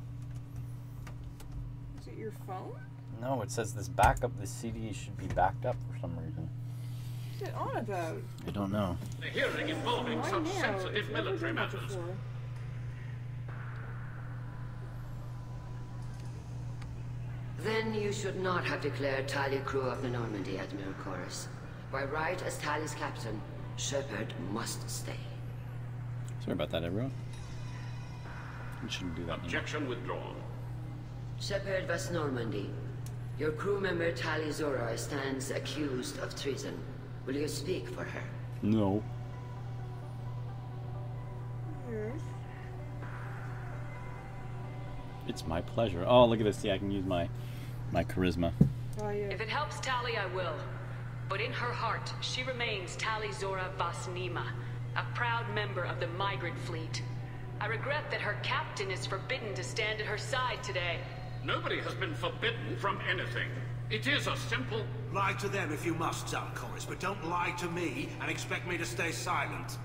Is it your phone? No, it says this backup, this CD should be backed up for some reason. What's it on about? I don't know. The hearing involving Why such now? sensitive It's never military done that matters. before. Then you should not have declared Tali crew of the Normandy, Admiral Chorus. By right as Tali's captain, Shepard must stay. Sorry about that, everyone. You shouldn't do that anymore. Objection withdrawn. Shepard Vas Normandy, your crew member Tali Zora stands accused of treason. Will you speak for her? No. Yes. It's my pleasure. Oh, look at this. See, I can use my charisma. Oh, yeah. If it helps Tali, I will. But in her heart, she remains Tali Zora Vas Nima, a proud member of the migrant fleet. I regret that her captain is forbidden to stand at her side today. Nobody has been forbidden from anything. It is a simple Lie to them if you must, Zalcoris, but don't lie to me and expect me to stay silent.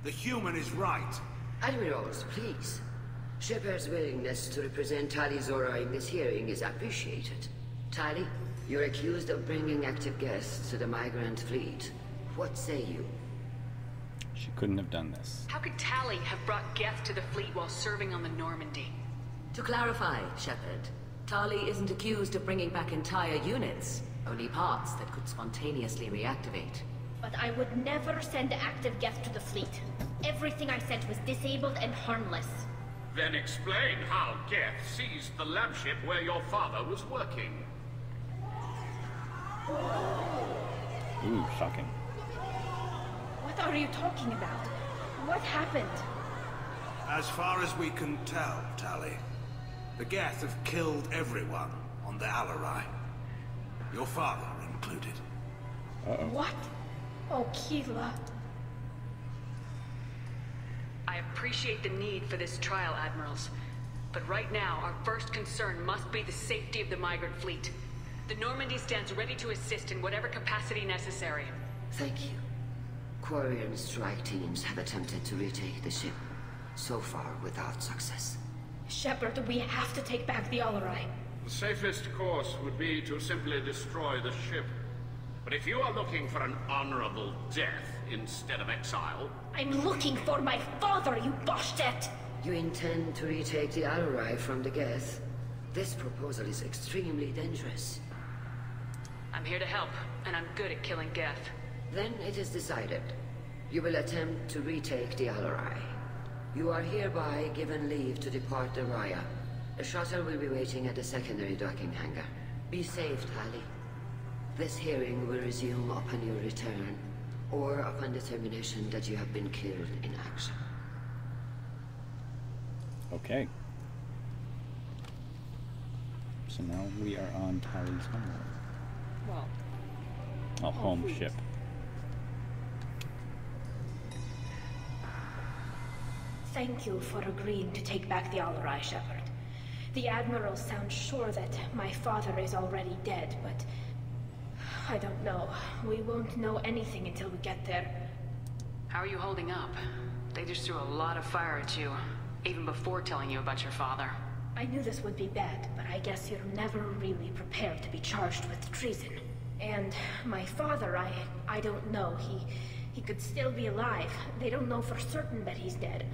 The human is right. Admirals, please. Shepard's willingness to represent Tali Zora in this hearing is appreciated. Tali, you're accused of bringing active guests to the migrant fleet. What say you? She couldn't have done this. How could Tali have brought Geth to the fleet while serving on the Normandy? To clarify, Shepard, Tali isn't accused of bringing back entire units, only parts that could spontaneously reactivate. But I would never send active Geth to the fleet. Everything I sent was disabled and harmless. Then explain how Geth seized the lab ship where your father was working. Ooh, shocking. What are you talking about? What happened? As far as we can tell, Tali, the Geth have killed everyone on the Alarai. Your father included. Uh-oh. What? Oh, Keela. I appreciate the need for this trial, Admirals. But right now, our first concern must be the safety of the migrant fleet. The Normandy stands ready to assist in whatever capacity necessary. Thank you. Quarian strike teams have attempted to retake the ship, so far without success. Shepard, we have to take back the Alarai. The safest course would be to simply destroy the ship. But if you are looking for an honorable death instead of exile... I'm looking for my father, you bastet! You intend to retake the Alarai from the Geth? This proposal is extremely dangerous. I'm here to help, and I'm good at killing Geth. Then it is decided. You will attempt to retake the Alarai. You are hereby given leave to depart the Raya. The shuttle will be waiting at the secondary docking hangar. Be safe, Tali. This hearing will resume upon your return, or upon determination that you have been killed in action. Okay. So now we are on Tali's homeworld. Well, home ship. Thank you for agreeing to take back the Alarai, Shepard. The Admiral sounds sure that my father is already dead, but... I don't know. We won't know anything until we get there. How are you holding up? They just threw a lot of fire at you, even before telling you about your father. I knew this would be bad, but I guess you're never really prepared to be charged with treason. And my father, I don't know. He could still be alive. They don't know for certain that he's dead.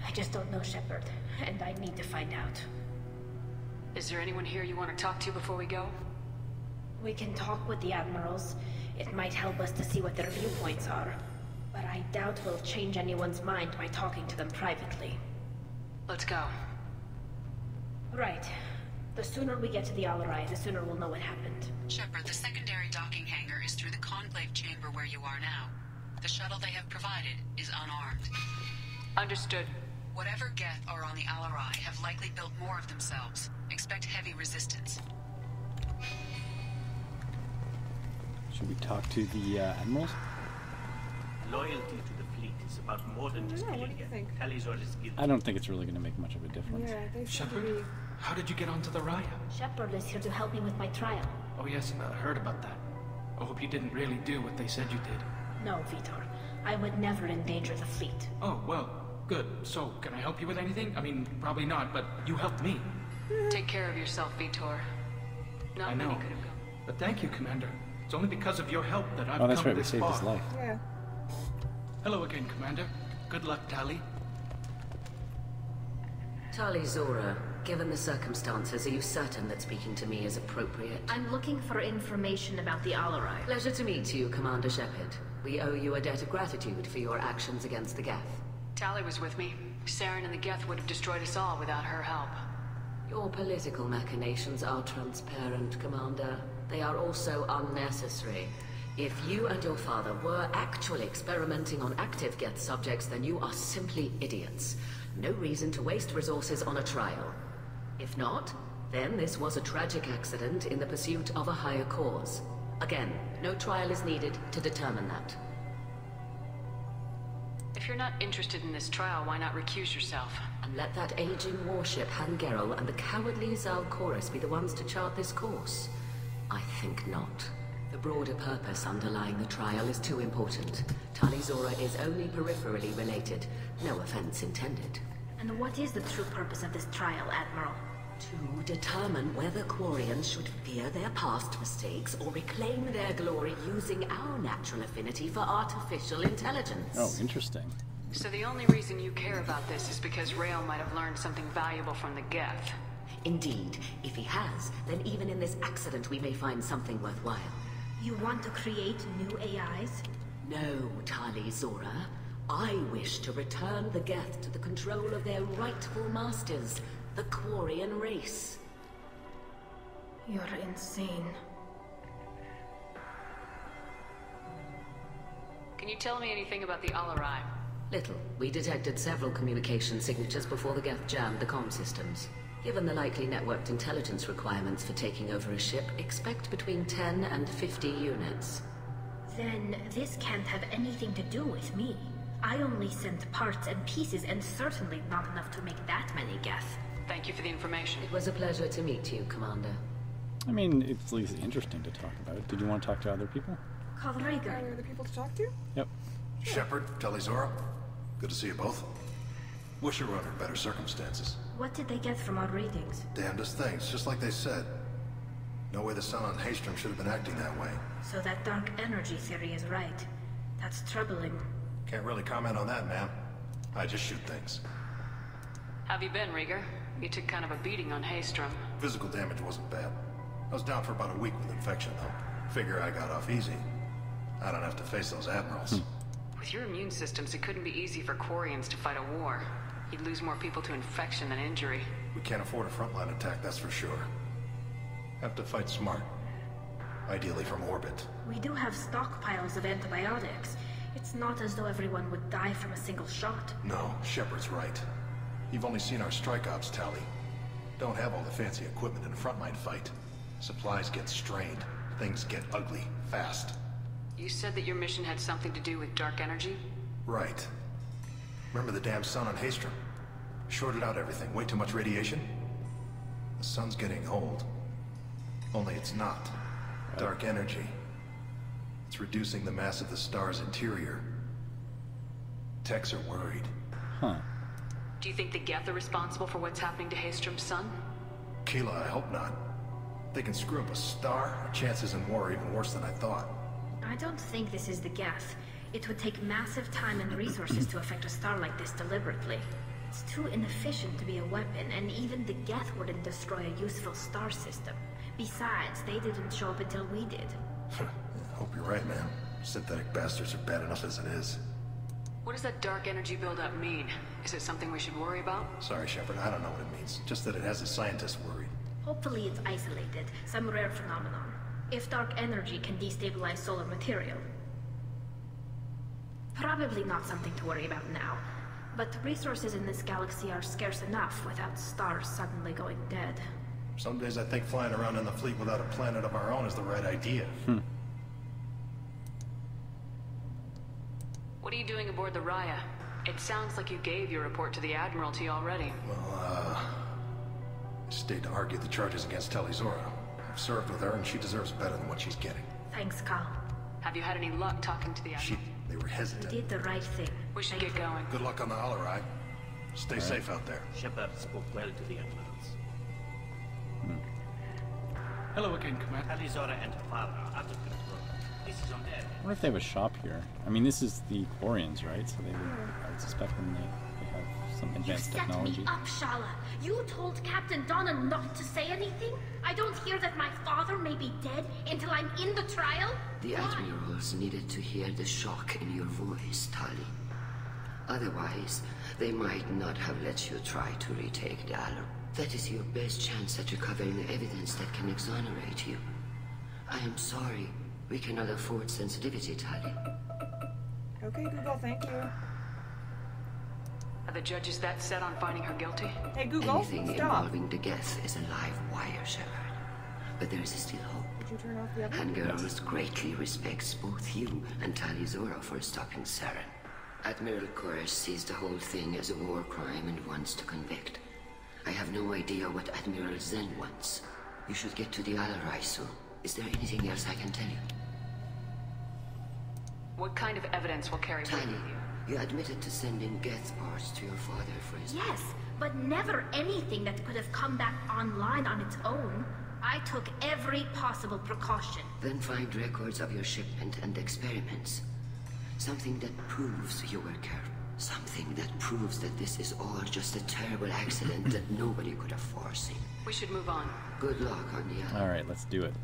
I just don't know, Shepard, and I need to find out. Is there anyone here you want to talk to before we go? We can talk with the Admirals. It might help us to see what their viewpoints are. But I doubt we'll change anyone's mind by talking to them privately. Let's go. Right. The sooner we get to the Alarai, the sooner we'll know what happened. Shepard, the secondary docking hangar is through the conclave chamber where you are now. The shuttle they have provided is unarmed. Understood. Whatever Geth are on the Alarai have likely built more of themselves. Expect heavy resistance. Should we talk to the Admirals? Loyalty to the fleet is about more than just killing it. Tali Zora is guilty. I don't think it's really going to make much of a difference. Shepard, how did you get onto the Raya? Shepard is here to help me with my trial. Oh yes, I heard about that. I hope you didn't really do what they said you did. No, Vitor. I would never endanger the fleet. Oh, well, good. So, can I help you with anything? I mean, probably not, but you helped me. Take care of yourself, Vitor. I know. But thank you, Commander. It's only because of your help that I've Oh, that's come right, we this saved far. his life. Yeah. Hello again, Commander. Good luck, Tali. Tali Zora, given the circumstances, are you certain that speaking to me is appropriate? I'm looking for information about the Alarai. Pleasure to meet you, Commander Shepard. We owe you a debt of gratitude for your actions against the Geth. Tali was with me. Saren and the Geth would have destroyed us all without her help. Your political machinations are transparent, Commander. They are also unnecessary. If you and your father were actually experimenting on active Geth subjects, then you are simply idiots. No reason to waste resources on a trial. If not, then this was a tragic accident in the pursuit of a higher cause. Again, no trial is needed to determine that. If you're not interested in this trial, why not recuse yourself? And let that aging warship Hangerel and the cowardly Zalcoris be the ones to chart this course? I think not. The broader purpose underlying the trial is too important. Tali'Zorah is only peripherally related. No offense intended. And what is the true purpose of this trial, Admiral? To determine whether Quarians should fear their past mistakes or reclaim their glory using our natural affinity for artificial intelligence. Oh, interesting. So the only reason you care about this is because Rael might have learned something valuable from the Geth. Indeed. If he has, then even in this accident we may find something worthwhile. You want to create new AIs? No, Tali'Zorah. I wish to return the Geth to the control of their rightful masters, the Quarian race. You're insane. Can you tell me anything about the Alarai? Little. We detected several communication signatures before the Geth jammed the comm systems. Given the likely networked intelligence requirements for taking over a ship, expect between 10 and 50 units. Then this can't have anything to do with me. I only sent parts and pieces, and certainly not enough to make that many Geth. Thank you for the information. It was a pleasure to meet you, Commander. I mean, it's at least interesting to talk about. Did you want to talk to other people? Are there other people to talk to? Yep. Shepard, Tali'Zorah, good to see you both. Wish you were under better circumstances. What did they get from our readings? Damnedest things, just like they said. No way the sun on Haestrom should have been acting that way. So that dark energy theory is right. That's troubling. Can't really comment on that, ma'am. I just shoot things. Have you been, Rieger? You took kind of a beating on Haestrom. Physical damage wasn't bad. I was down for about a week with infection, though. Figure I got off easy. I don't have to face those admirals. With your immune systems, it couldn't be easy for Quarians to fight a war. You'd lose more people to infection than injury. We can't afford a frontline attack, that's for sure. Have to fight smart. Ideally from orbit. We do have stockpiles of antibiotics. It's not as though everyone would die from a single shot. No, Shepard's right. You've only seen our strike ops, Tali. Don't have all the fancy equipment in a frontline fight. Supplies get strained. Things get ugly, fast. You said that your mission had something to do with dark energy? Right. Remember the damn sun on Haestrom? Shorted out everything. Way too much radiation? The sun's getting old. Only it's not. Dark energy. It's reducing the mass of the star's interior. Techs are worried. Huh. Do you think the Geth are responsible for what's happening to Haestrom's sun? Keela, I hope not. They can screw up a star. Our chances in war are even worse than I thought. I don't think this is the Geth. It would take massive time and resources to affect a star like this deliberately. It's too inefficient to be a weapon, and even the Geth wouldn't destroy a useful star system. Besides, they didn't show up until we did. Hope you're right, man. Synthetic bastards are bad enough as it is. What does that dark energy buildup mean? Is it something we should worry about? Sorry, Shepard, I don't know what it means. Just that it has the scientists worried. Hopefully it's isolated, some rare phenomenon. If dark energy can destabilize solar material. Probably not something to worry about now. But resources in this galaxy are scarce enough without stars suddenly going dead. Some days I think flying around in the fleet without a planet of our own is the right idea. What are you doing aboard the Raya? It sounds like you gave your report to the Admiralty already. Well, I stayed to argue the charges against Tali'Zorah. I've served with her and she deserves better than what she's getting. Thanks, Cal. Have you had any luck talking to the Admiral? They were hesitant. You did the right thing. We should get going. Good luck on the Alarai. Stay safe out there. Shepard spoke well to the Admirals. Hello again, Commander. Tali'Zorah and her father are out of control. This is on them. I wonder if they have a shop here. I mean, this is the Quarians, right? So they would, I would suspect them they have some advanced technology. You set me up, Shala. You told Captain Donna not to say anything? I don't hear that my father may be dead until I'm in the trial? The Admirals needed to hear the shock in your voice, Tali. Otherwise, they might not have let you try to retake the Alarai. That is your best chance at recovering the evidence that can exonerate you. I am sorry. We cannot afford sensitivity, Tali. Okay, Google, thank you. Are the judges that set on finding her guilty? Hey, Google, Anything stop. involving the Geth is a live wire, Shepard. But there is still hope. Did you turn off the other? And Girls greatly respects both you and Tali'Zorah for stopping Saren. Admiral Koresh sees the whole thing as a war crime and wants to convict. I have no idea what Admiral Zen wants. You should get to the Alarai soon. Is there anything else I can tell you? What kind of evidence will carry weight with Tali, you? you admitted to sending Geth parts to your father for his... Yes, but never anything that could have come back online on its own. I took every possible precaution. Then find records of your shipment and experiments. Something that proves you were careful. Something that proves that this is all just a terrible accident that nobody could have foreseen. We should move on. Good luck on the other. Alright, let's do it.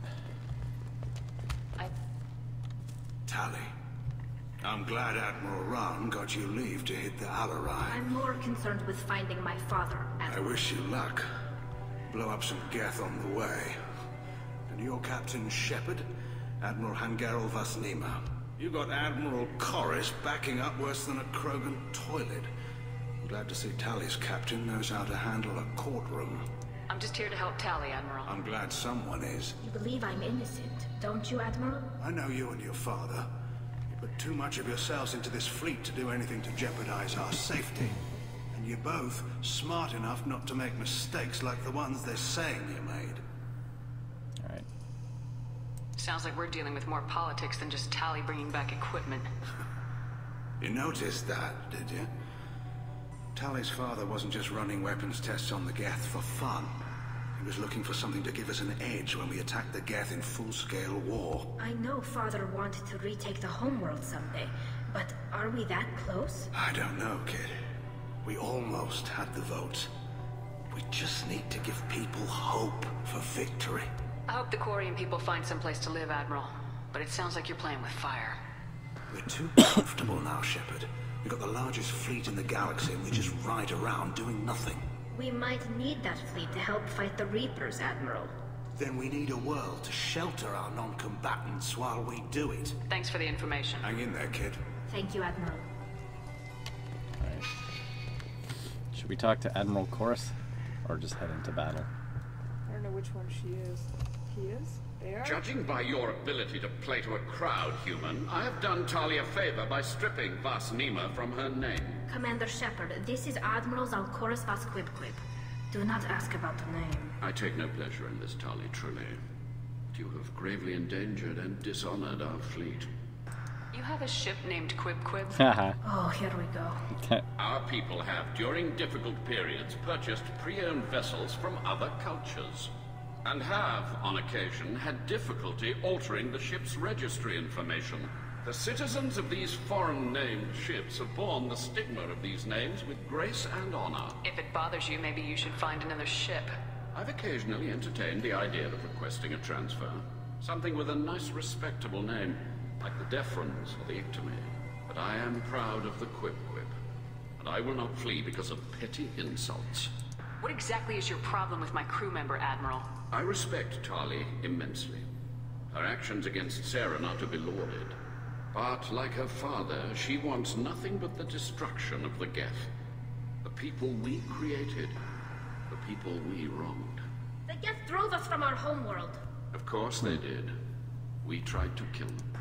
Tali, I'm glad Admiral Rahn got you leave to hit the Alarai. I'm more concerned with finding my father. I wish you luck. Blow up some Geth on the way. And your Captain Shepard, Admiral Hangarel Vasnima. You got Admiral Corris backing up worse than a Krogan toilet. I'm glad to see Tali's captain knows how to handle a courtroom. I'm just here to help Tali, Admiral. I'm glad someone is. You believe I'm innocent, don't you, Admiral? I know you and your father. You put too much of yourselves into this fleet to do anything to jeopardize our safety. And you're both smart enough not to make mistakes like the ones they're saying you made. Alright. Sounds like we're dealing with more politics than just Tali bringing back equipment. You noticed that, did you? Tali's father wasn't just running weapons tests on the Geth for fun. He was looking for something to give us an edge when we attacked the Geth in full-scale war. I know Father wanted to retake the homeworld someday, but are we that close? I don't know, kid. We almost had the votes. We just need to give people hope for victory. I hope the Quarian people find someplace to live, Admiral. But it sounds like you're playing with fire. We're too comfortable now, Shepard. We've got the largest fleet in the galaxy and we just ride around doing nothing. We might need that fleet to help fight the Reapers, Admiral. Then we need a world to shelter our non-combatants while we do it. Thanks for the information. Hang in there, kid. Thank you, Admiral. Alright. Should we talk to Admiral Corris? Or just head into battle? I don't know which one she is. He is? They are? Judging by your ability to play to a crowd, human, I have done Tali a favor by stripping Vasnima from her name. Commander Shepard, this is Admiral Zalkoris Vasquibquib. Do not ask about the name. I take no pleasure in this, Tali, truly. But you have gravely endangered and dishonored our fleet. You have a ship named Quib Quib? Oh, here we go. Our people have, during difficult periods, purchased pre-owned vessels from other cultures. And have, on occasion, had difficulty altering the ship's registry information. The citizens of these foreign-named ships have borne the stigma of these names with grace and honor. If it bothers you, maybe you should find another ship. I've occasionally entertained the idea of requesting a transfer. Something with a nice, respectable name, like the Defrons or the Ictomy. But I am proud of the Quib Quib, and I will not flee because of petty insults. What exactly is your problem with my crew member, Admiral? I respect Tali immensely. Her actions against Saren are to be lauded. But, like her father, she wants nothing but the destruction of the Geth. The people we created. The people we wronged. The Geth drove us from our homeworld. Of course they did. We tried to kill them.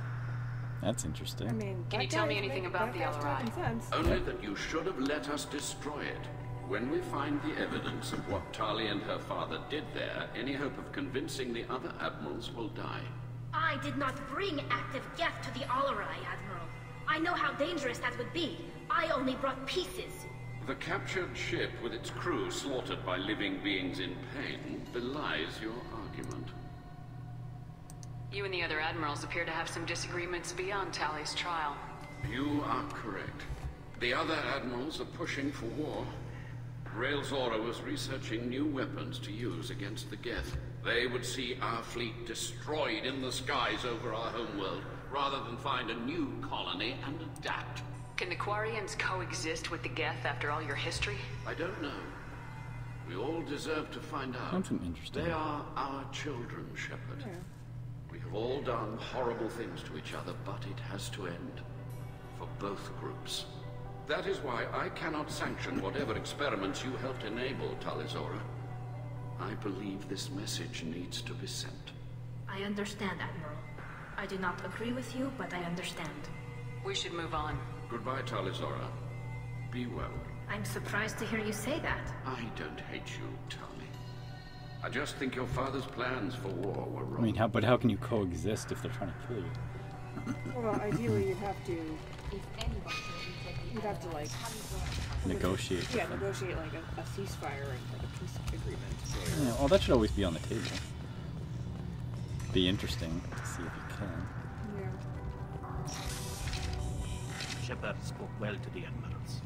That's interesting. I mean, Can you tell me anything about the Alarai? Only that you should have let us destroy it. When we find the evidence of what Tali and her father did there, any hope of convincing the other admirals will die. I did not bring active Geth to the Alarai, Admiral. I know how dangerous that would be. I only brought pieces. The captured ship with its crew slaughtered by living beings in pain belies your argument. You and the other admirals appear to have some disagreements beyond Tali's trial. You are correct. The other admirals are pushing for war. Rael Zora was researching new weapons to use against the Geth. They would see our fleet destroyed in the skies over our homeworld, rather than find a new colony and adapt. Can the Quarians coexist with the Geth after all your history? I don't know. We all deserve to find out. Something interesting. They are our children, Shepard. Yeah. We have all done horrible things to each other, but it has to end. For both groups. That is why I cannot sanction whatever experiments you helped enable, Tali Zora. I believe this message needs to be sent. I understand, Admiral. I do not agree with you, but I understand. We should move on. Goodbye, Tali Zora. Be well. I'm surprised to hear you say that. I don't hate you, Tali. I just think your father's plans for war were wrong. I mean, how can you coexist if they're trying to kill you? Well, ideally, you'd have to. If anyone can retake the You'd have to like negotiate. Yeah, negotiate like a ceasefire and like a peace agreement. Yeah, well, that should always be on the table. Be interesting to see if you can. Yeah. Shepard spoke well to the admirals.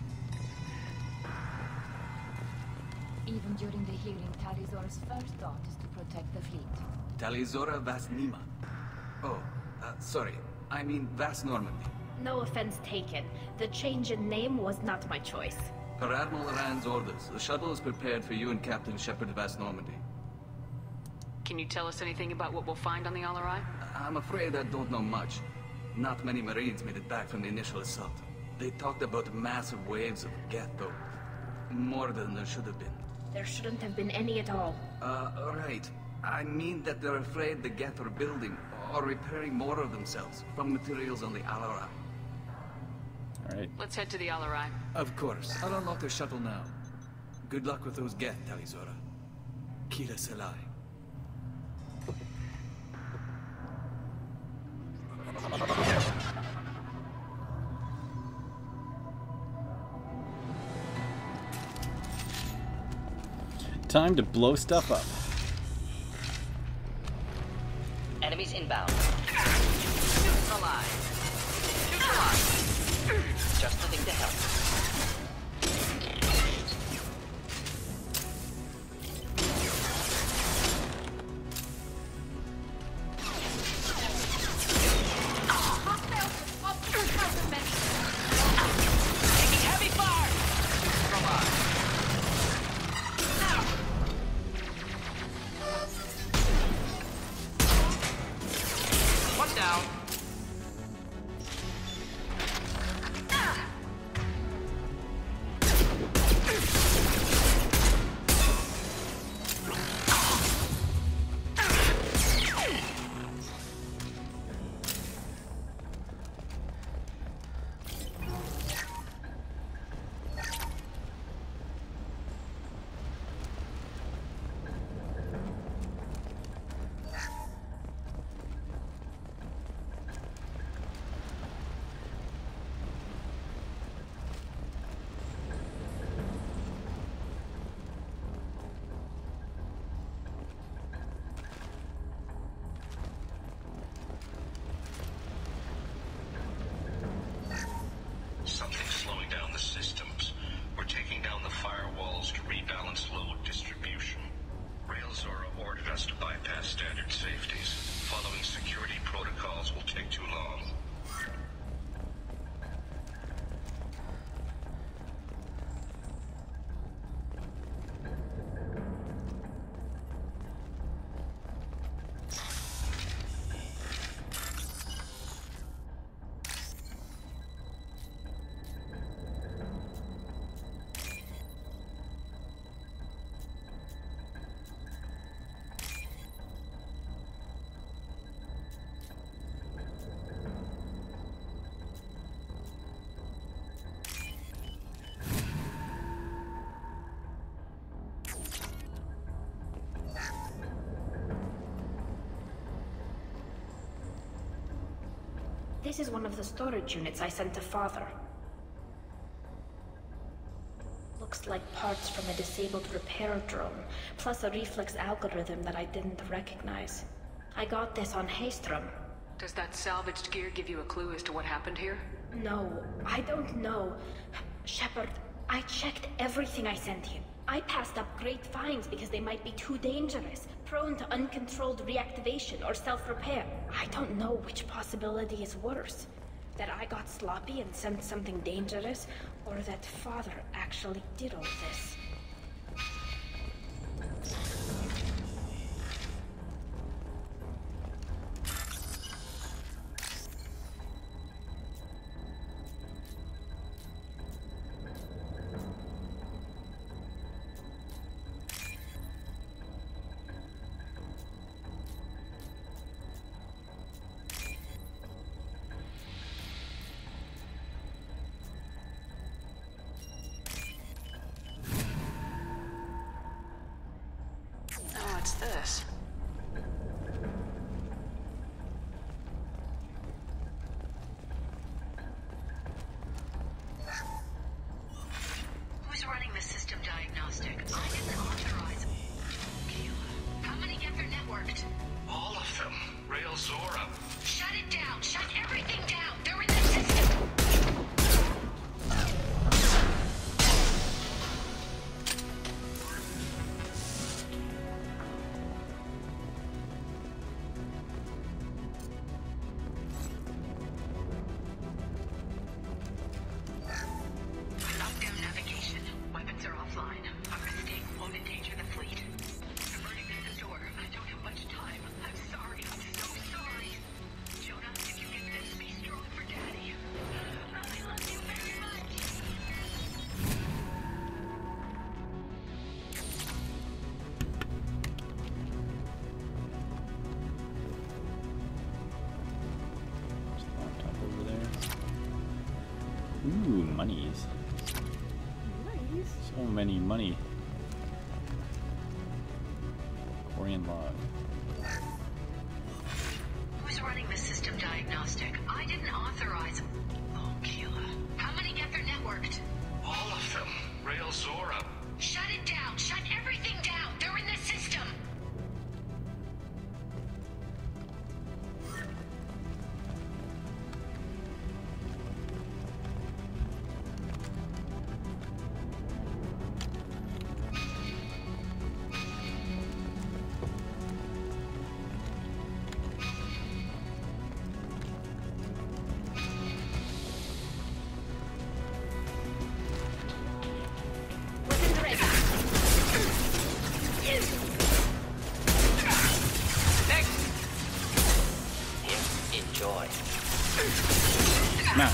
Even during the hearing, Tali'Zorah's first thought is to protect the fleet. Tali'Zorah Vas Nima. Oh, sorry. I mean Vas Normandy. No offense taken. The change in name was not my choice. Per Admiral Rand's orders, the shuttle is prepared for you and Captain Shepard Vas Normandy. Can you tell us anything about what we'll find on the Alarai? I'm afraid I don't know much. Not many Marines made it back from the initial assault. They talked about massive waves of Geth, though. More than there should have been. There shouldn't have been any at all. Right. I mean that they're afraid the Geth are building or repairing more of themselves from materials on the Alarai. Alright. Let's head to the Alarai. Of course. I'll unlock the shuttle now. Good luck with those Geth, Tali'Zorah. Kira Selai. Time to blow stuff up. Enemies inbound. Alive. Just the thing to help. Taking heavy fire! One down. Something's slowing down the systems. We're taking down the firewalls to rebalance load distribution. Railzora ordered us to bypass standard safeties. Following security protocols will take too long. This is one of the storage units I sent to Father. Looks like parts from a disabled repair drone, plus a reflex algorithm that I didn't recognize. I got this on Haestrom. Does that salvaged gear give you a clue as to what happened here? No, I don't know. Shepard, I checked everything I sent you. I passed up great finds because they might be too dangerous, prone to uncontrolled reactivation or self-repair. I don't know which possibility is worse. That I got sloppy and sent something dangerous, or that Father actually did all this. What's this? Ooh, monies. Nice. So many money. Quarian log. Who's running the system diagnostic? I didn't authorize. Oh, killer. How many Geth are networked? All of them. Rail Zora. Shut it down. Shut everything down. They're in the system. Enjoy. Nah.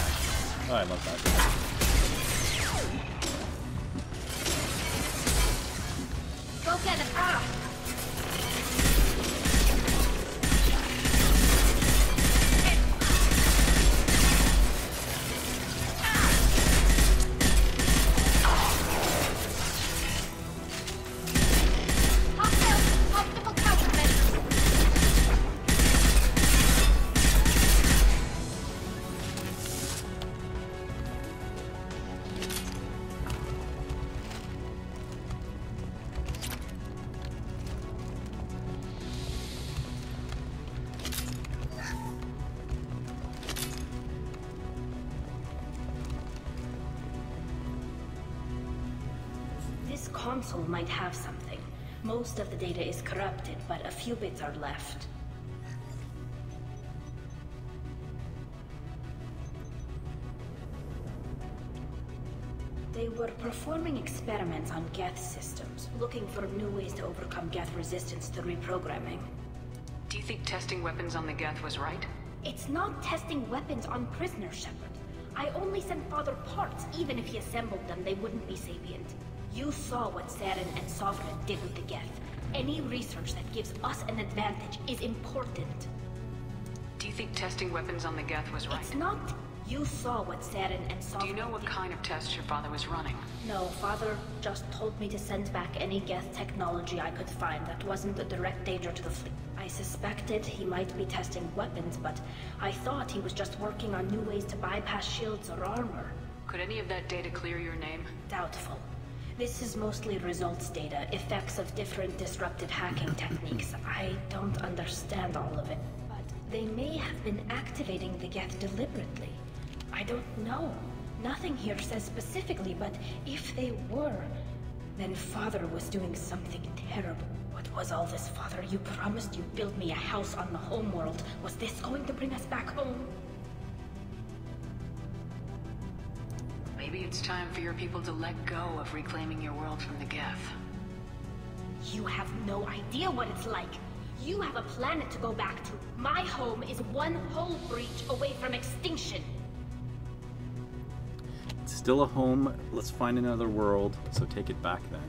Oh, I love that. Go get him! Ah! This console might have something. Most of the data is corrupted, but a few bits are left. They were performing experiments on Geth systems, looking for new ways to overcome Geth resistance to reprogramming. Do you think testing weapons on the Geth was right? It's not testing weapons on prisoners, Shepard. I only sent Father parts. Even if he assembled them, they wouldn't be sapient. You saw what Saren and Sovereign did with the Geth. Any research that gives us an advantage is important. Do you think testing weapons on the Geth was right? It's not. You saw what Saren and Sovereign Do you know what kind of tests your father was running? No, Father just told me to send back any Geth technology I could find that wasn't a direct danger to the fleet. I suspected he might be testing weapons, but I thought he was just working on new ways to bypass shields or armor. Could any of that data clear your name? Doubtful. This is mostly results data, effects of different disruptive hacking techniques. I don't understand all of it, but they may have been activating the Geth deliberately. I don't know. Nothing here says specifically, but if they were, then Father was doing something terrible. What was all this, Father? You promised you'd build me a house on the homeworld. Was this going to bring us back home? Maybe it's time for your people to let go of reclaiming your world from the Geth. You have no idea what it's like. You have a planet to go back to. My home is one whole breach away from extinction. It's still a home. Let's find another world. So take it back then.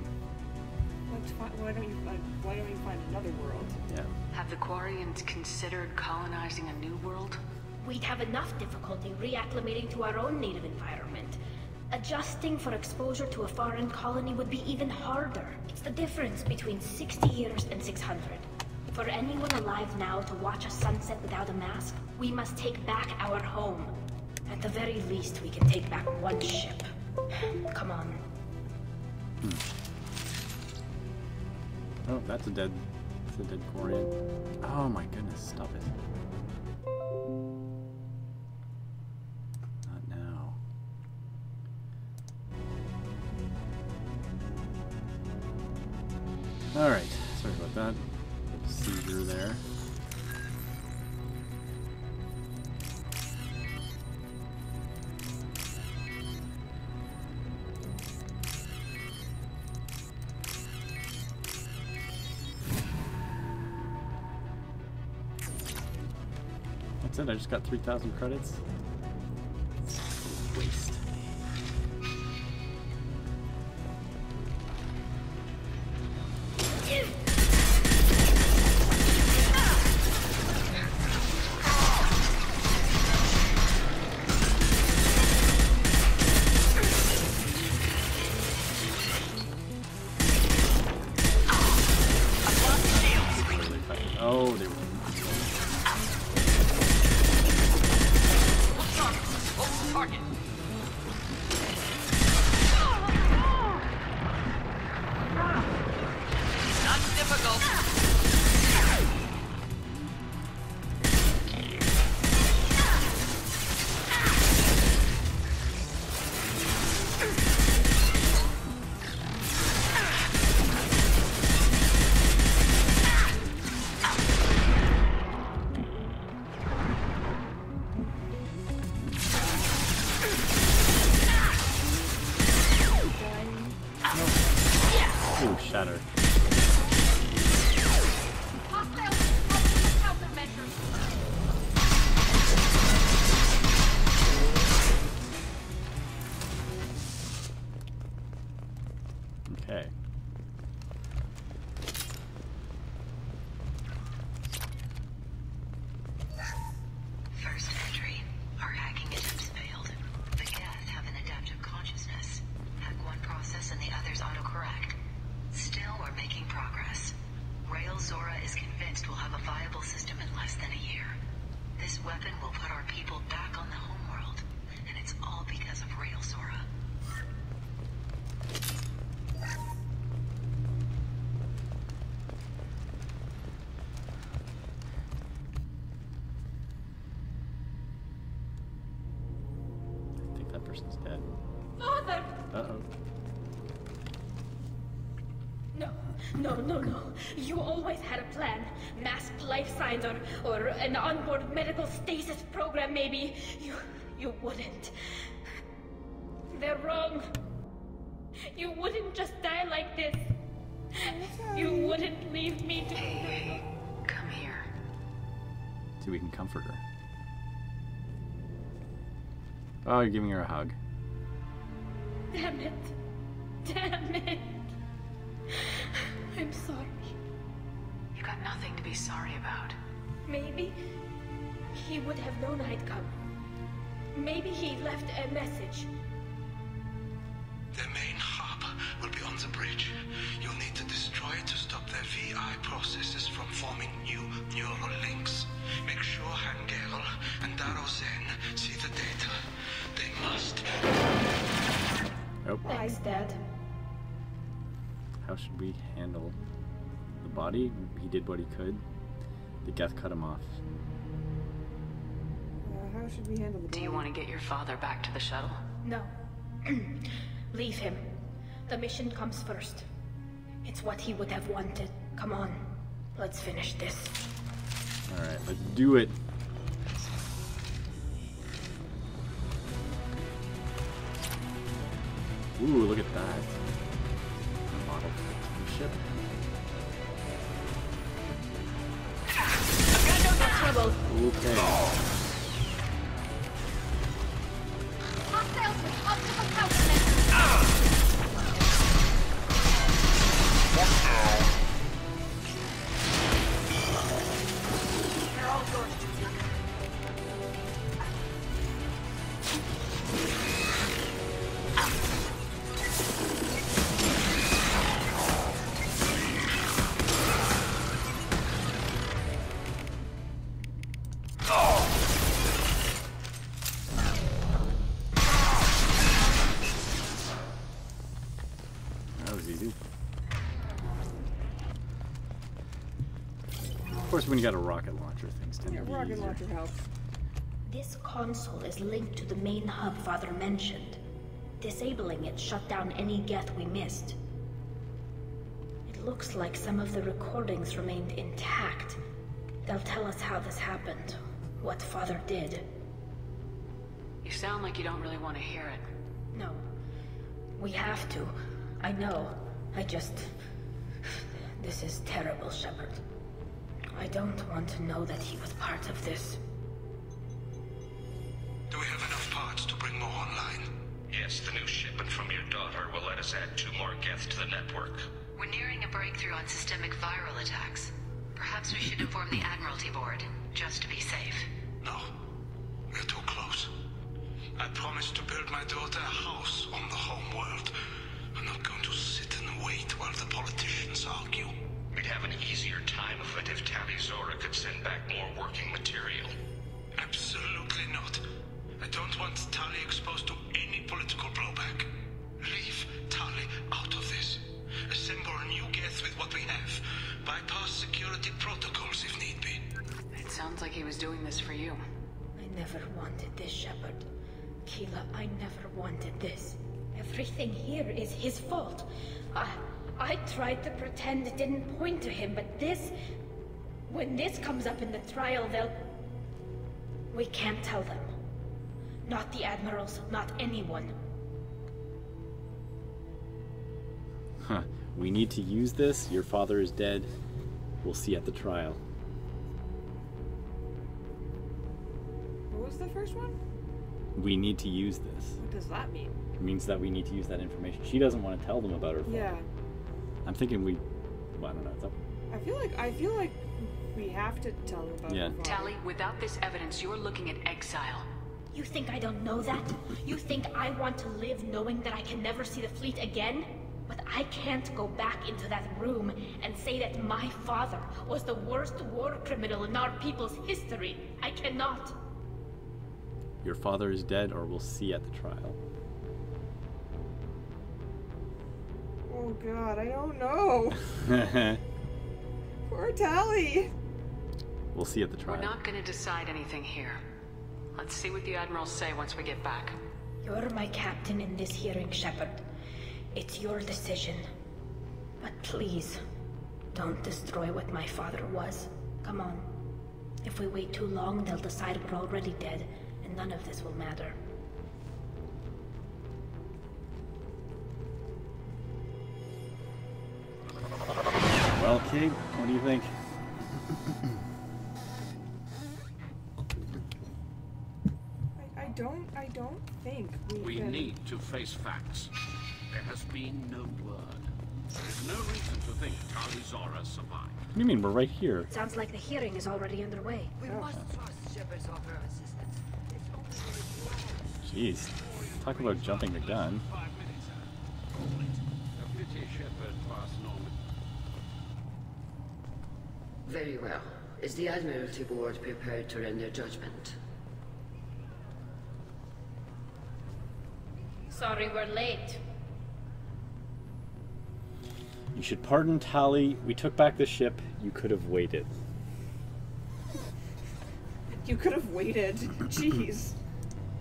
Why don't you find another world? Yeah. Have the Quarians considered colonizing a new world? We'd have enough difficulty reacclimating to our own native environment. Adjusting for exposure to a foreign colony would be even harder. It's the difference between 60 years and 600. For anyone alive now to watch a sunset without a mask, we must take back our home. At the very least, we can take back one ship. Come on. Oh, that's a dead Quarian. Oh my goodness, stop it. Not now. Alright, sorry about that. Seizure there. That's it, I just got 3,000 credits. Waste. Not difficult. Ooh, shatter. Okay. First entry. Our hacking attempts failed. The Geth have an adaptive consciousness. Hack one process and the others autocorrect. Still, we're making progress. Rail Zora is convinced we'll have a viable system in less than a year. This weapon will put our people back on the homeworld, and it's all because of Rail Zora. I think that person's dead. Father! Uh-oh. No. You always had a plan. Masked life signs or an onboard medical stasis program, maybe. You wouldn't. They're wrong. You wouldn't just die like this. You wouldn't leave me to... Hey, come here. See, we can comfort her. Oh, you're giving her a hug. Damn it. I'm sorry. You got nothing to be sorry about. Maybe he would have known I'd come. Maybe he left a message. Their main hub will be on the bridge. You'll need to destroy it to stop their VI processes from forming new neural links. Make sure Hangerel and Daro Zen see the data. They must. Nope. Thanks, Dad. How should we handle the body? He did what he could. The Geth cut him off. How should we handle the body? Do you want to get your father back to the shuttle? No. Leave him. The mission comes first. It's what he would have wanted. Come on. Let's finish this. Alright, let's do it. Ooh, look at that. A model ship. I've got no trouble. Okay. Hostiles with optical countermeasures. They're all yours, Julia. Of course, when you got a rocket launcher, things tend to be rocket easier. launcher helps. This console is linked to the main hub Father mentioned. Disabling it shut down any Geth we missed. It looks like some of the recordings remained intact. They'll tell us how this happened, what Father did. You sound like you don't really want to hear it. No. We have to. I know. This is terrible, Shepard. I don't want to know that he was part of this. Do we have enough parts to bring more online? Yes, the new shipment from your daughter will let us add 2 more Geth to the network. We're nearing a breakthrough on systemic viral attacks. Perhaps we should inform the Admiralty Board, just to be safe. No. We're too close. I promised to build my daughter a house on the home world. I'm not going to sit and wait while the politicians argue. We'd have an easier time of it if Tali Zora could send back more working material. Absolutely not. I I don't want Tali exposed to any political blowback. Leave Tali out of this. Assemble a new Geth with what we have. Bypass security protocols if need be. It sounds like he was doing this for you. I never wanted this, Shepard. Keela, I never wanted this. Everything here is his fault. I tried to pretend it didn't point to him, but this... When this comes up in the trial, they'll... We can't tell them. Not the Admirals, not anyone. Huh. We need to use this. Your father is dead. We'll see at the trial. What was the first one? We need to use this. What does that mean? It means that we need to use that information. She doesn't want to tell them about her father. Yeah. I'm thinking we... Well, I don't know. It's up. I feel like we have to tell them about her father. Tali, without this evidence, you're looking at exile. You think I don't know that? You think I want to live knowing that I can never see the fleet again? But I can't go back into that room and say that my father was the worst war criminal in our people's history. I cannot. Your father is dead, or we'll see at the trial. Oh god, I don't know. Poor Tali. We'll see at the trial. We're not gonna decide anything here. Let's see what the Admirals say once we get back. You're my captain in this hearing, Shepard. It's your decision. But please, don't destroy what my father was. Come on. If we wait too long, they'll decide we're already dead, and none of this will matter. Well, Kate, what do you think? I don't think we need to face facts. There has been no word. There's no reason to think Tali Zora survived. What do you mean? We're right here. Sounds like the hearing is already underway. We must trust Shepard's offer of assistance. Jeez. Talk about jumping the gun. Very well. Is the Admiralty Board prepared to render judgment? Sorry we're late. You should pardon Tali. We took back the ship. You could have waited. You could have waited. Jeez.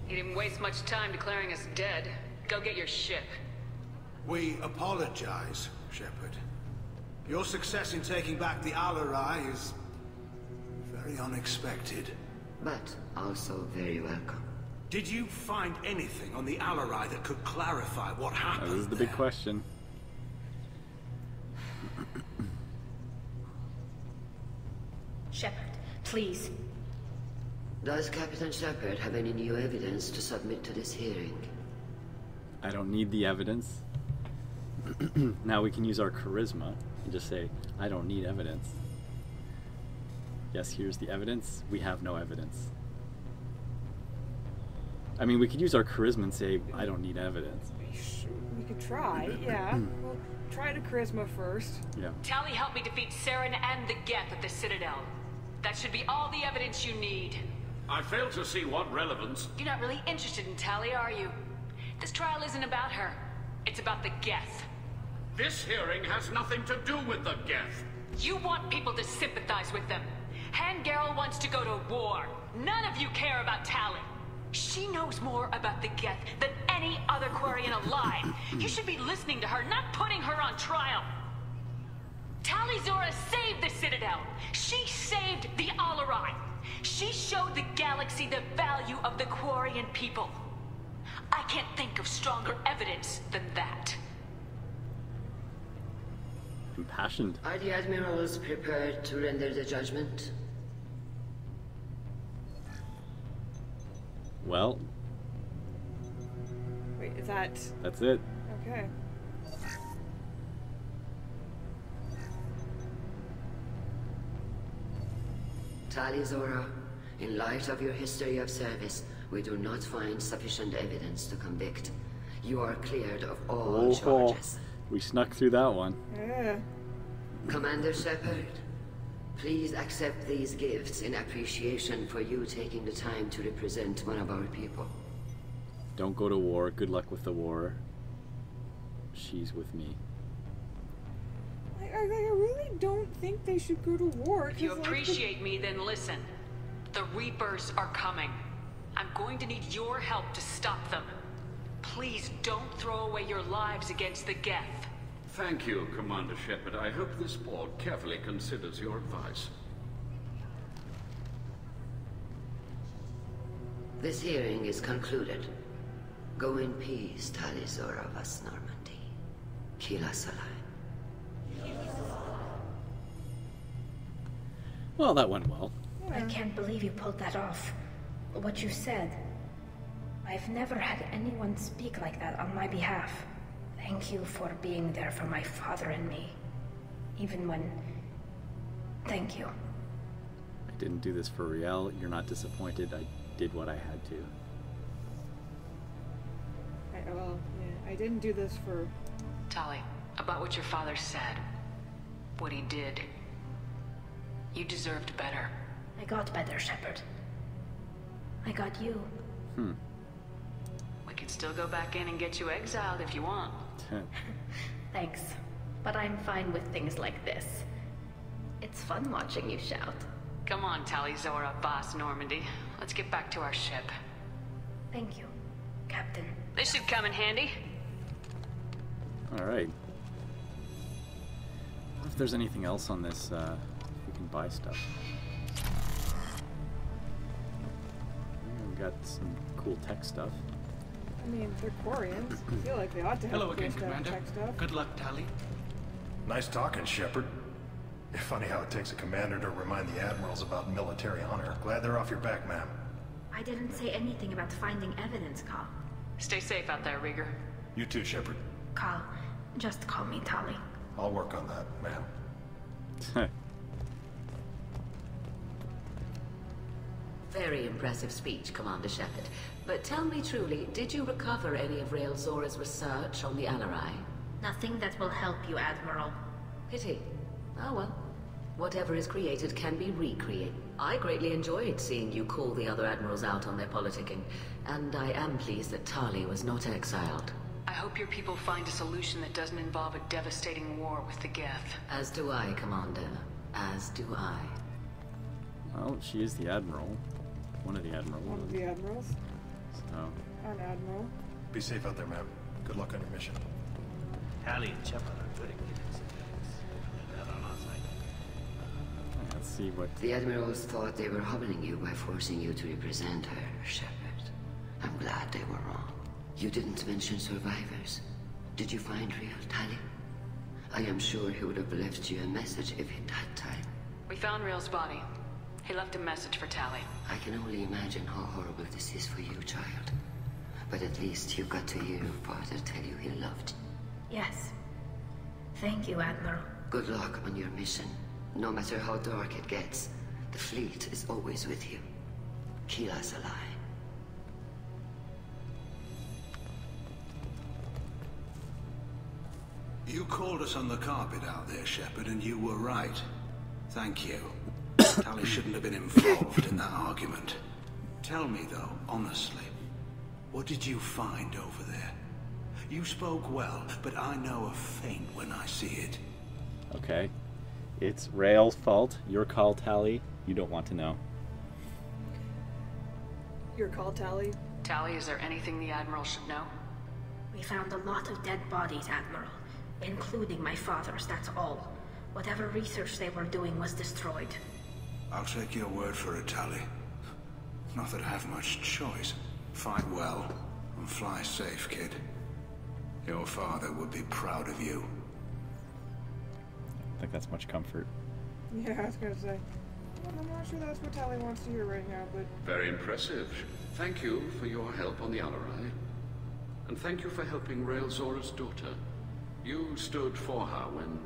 He didn't waste much time declaring us dead. Go get your ship. We apologize, Shepard. Your success in taking back the Al-Arai is very unexpected. But also very welcome. Did you find anything on the Al-Arai that could clarify what happened? This is the big question. Shepard, please. Does Captain Shepard have any new evidence to submit to this hearing? I don't need the evidence. Now we can use our charisma and just say, I don't need evidence. Yes, here's the evidence. We have no evidence. I mean, we could use our charisma and say, I don't need evidence. We could try, yeah. We'll try the charisma first. Yeah. Tali helped me defeat Saren and the Geth at the Citadel. That should be all the evidence you need. I fail to see what relevance... You're not really interested in Tali, are you? This trial isn't about her. It's about the Geth. This hearing has nothing to do with the Geth. You want people to sympathize with them. Hangarel wants to go to war. None of you care about Tali. She knows more about the Geth than any other Quarian alive. You should be listening to her, not putting her on trial. Tali Zora saved the Citadel. She saved the Al-Arai. She showed the galaxy the value of the Quarian people. I can't think of stronger evidence than that. Impassioned. Are the Admirals prepared to render the judgment? Well. Wait, is that... That's it. Okay. Tali Zora, in light of your history of service, we do not find sufficient evidence to convict. You are cleared of all charges. We snuck through that one. Yeah. Commander Shepard, Please accept these gifts in appreciation for you taking the time to represent one of our people. Don't go to war. Good luck with the war. She's with me. I really don't think they should go to war. If you appreciate me, then listen. The Reapers are coming. I'm going to need your help to stop them. Please don't throw away your lives against the Geth. Thank you, Commander Shepard. I hope this board carefully considers your advice. This hearing is concluded. Go in peace, Tali Zora Vas Normandy. Kila Salai. Well, that went well. I can't believe you pulled that off. What you said. I've never had anyone speak like that on my behalf. Thank you for being there for my father and me. Even when... Thank you. I didn't do this for Riel. You're not disappointed. I did what I had to. I didn't do this for... Tali, about what your father said. What he did. You deserved better. I got better, Shepard. I got you. We could still go back in and get you exiled if you want. Thanks. But I'm fine with things like this. It's fun watching you shout. Come on, Tali Zora Vas Normandy. Let's get back to our ship. Thank you, Captain. This should come in handy. Alright. If there's anything else on this, we can buy stuff. We've got some cool tech stuff. I mean, they're Quarians. I feel like they ought to have Hello again, cool Commander. tech stuff. Good luck, Tali. Nice talking, Shepard. Funny how it takes a commander to remind the admirals about military honor. Glad they're off your back, ma'am. I didn't say anything about finding evidence, Carl. Stay safe out there, Rieger. You too, Shepard. Carl, just call me Tali. I'll work on that, ma'am. Very impressive speech, Commander Shepard. But tell me truly, did you recover any of Rael Zora's research on the Alarai? Nothing that will help you, Admiral. Pity. Oh well. Whatever is created can be recreated. I greatly enjoyed seeing you call the other admirals out on their politicking, and I am pleased that Tali was not exiled. I hope your people find a solution that doesn't involve a devastating war with the Geth. As do I, Commander. As do I. Well, she is the admiral. One of the admirals. One of the admirals. So. An admiral. Be safe out there, ma'am. Good luck on your mission. Tali and Shepard are good at getting civilians. That on our side. Let's see what... The admirals thought they were hobbling you by forcing you to represent her, Shepard. I'm glad they were wrong. You didn't mention survivors. Did you find Riel, Tali? I am sure he would have left you a message if he'd had time. We found Riel's body. He left a message for Tali. I can only imagine how horrible this is for you, child. But at least you got to hear your father tell you he loved you. Yes. Thank you, Admiral. Good luck on your mission. No matter how dark it gets, the fleet is always with you. Kila Salai. You called us on the carpet out there, Shepard, and you were right. Thank you. Tali shouldn't have been involved in that argument. Tell me, though, honestly, what did you find over there? You spoke well, but I know a feint when I see it. Okay. It's Rael's fault. Your call, Tali. You don't want to know. Your call, Tali. Tali, is there anything the Admiral should know? We found a lot of dead bodies, Admiral. Including my father's, that's all. Whatever research they were doing was destroyed. I'll take your word for it, Tali. Not that I have much choice. Fight well, and fly safe, kid. Your father would be proud of you. I think that's much comfort. Yeah, I was gonna say. I'm not sure that's what Tali wants to hear right now, but... Very impressive. Thank you for your help on the Alarai. And thank you for helping Rael Zora's daughter. You stood for her when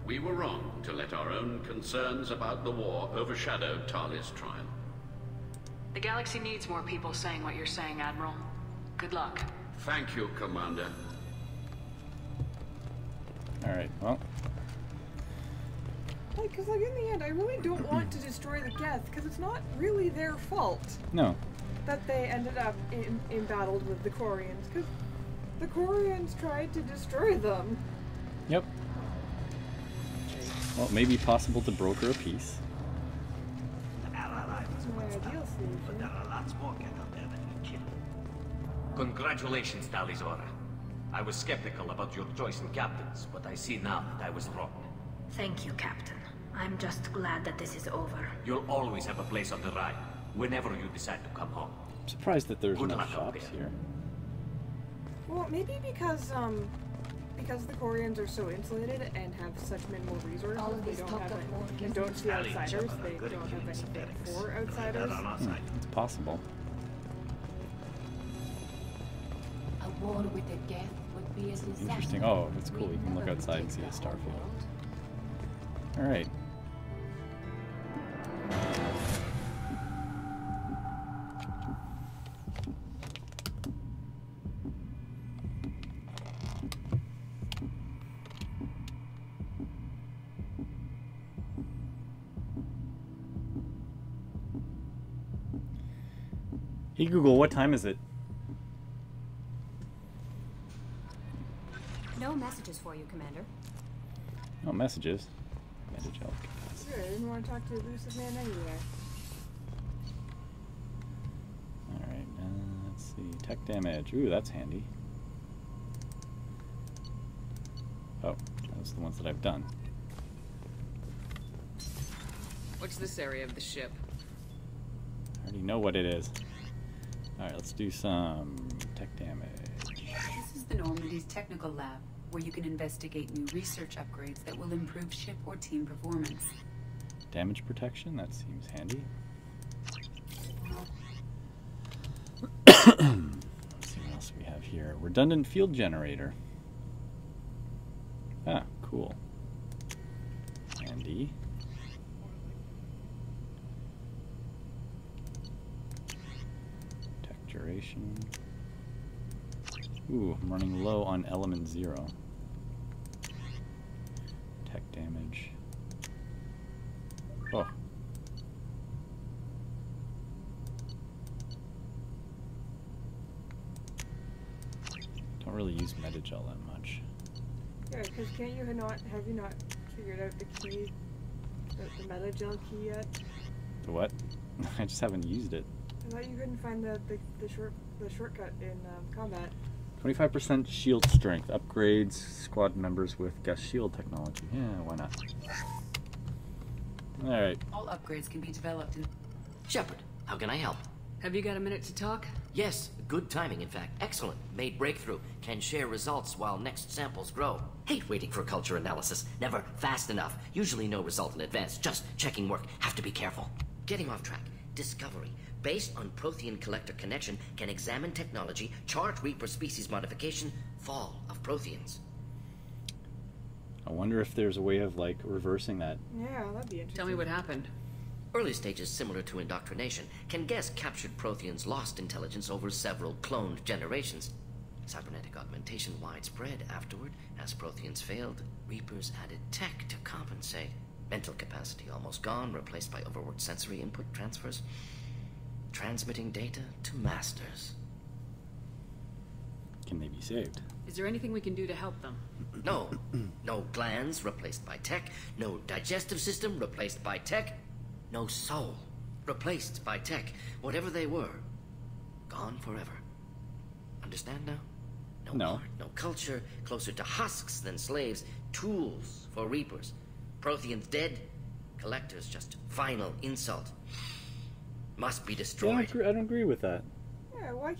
we were wrong to let our own concerns about the war overshadow Tali's trial. The galaxy needs more people saying what you're saying, Admiral. Good luck. Thank you, Commander. Alright, well. Like, because like in the end, I really don't want to destroy the Geth, because it's not really their fault. No. That they ended up embattled with the Quarians, because the Quarians tried to destroy them. Yep. Well, it may be possible to broker a peace. That's my ideal solution. But there are lots more Geth out there than you kill. Congratulations, Talizora. I was skeptical about your choice in captains, but I see now that I was wrong. Thank you, Captain. I'm just glad that this is over. You'll always have a place on the ride, whenever you decide to come home. I'm surprised that there's Good no luck out shops there. here. Well, maybe because the Quarians are so insulated and have such minimal resources, they don't have it, and don't see outsiders. They don't have anything for outsiders. It's possible. A war with the Geth would be as disastrous. Interesting. Oh, it's cool. You can look outside and see a star field. All right. Hey Google, what time is it? No messages for you, Commander. Oh, messages. Message help. Sure, I didn't want to talk to the elusive man anyway. Alright, let's see. Tech damage. Ooh, that's handy. Oh, those are the ones that I've done. What's this area of the ship? I already know what it is. Alright, let's do some tech damage. This is the Normandy's technical lab, where you can investigate new research upgrades that will improve ship or team performance. Damage protection, that seems handy. Let's see what else we have here. Redundant field generator. Ah, cool. Handy. Tech duration. Ooh, I'm running low on element 0. Tech damage. Oh. Don't really use Metagel that much. Yeah, because can't you have you not figured out the key, the Metagel key yet? The what? I just haven't used it. I thought you couldn't find the shortcut in combat. 25% shield strength. Upgrades squad members with Geth shield technology. Yeah, why not? Alright. All upgrades can be developed in... Shepard, how can I help? Have you got a minute to talk? Yes, good timing, in fact. Excellent. Made breakthrough. Can share results while next samples grow. Hate waiting for culture analysis. Never fast enough. Usually no result in advance. Just checking work. Have to be careful. Getting off track. Discovery. Based on Prothean collector connection, can examine technology, chart Reaper species modification, fall of Protheans. I wonder if there's a way of, like, reversing that. Yeah, that'd be interesting. Tell me what happened. Early stages similar to indoctrination. Can guess captured Protheans lost intelligence over several cloned generations. Cybernetic augmentation widespread afterward. As Protheans failed, Reapers added tech to compensate. Mental capacity almost gone, replaced by overworked sensory input transfers. Transmitting data to masters. Can they be saved? Is there anything we can do to help them? No. No glands replaced by tech. No digestive system replaced by tech. No soul replaced by tech. Whatever they were, gone forever. Understand now? No art, no culture, closer to husks than slaves. Tools for Reapers. Protheans dead. Collectors just final insult. Must be destroyed. Yeah, I don't agree with that. Yeah, why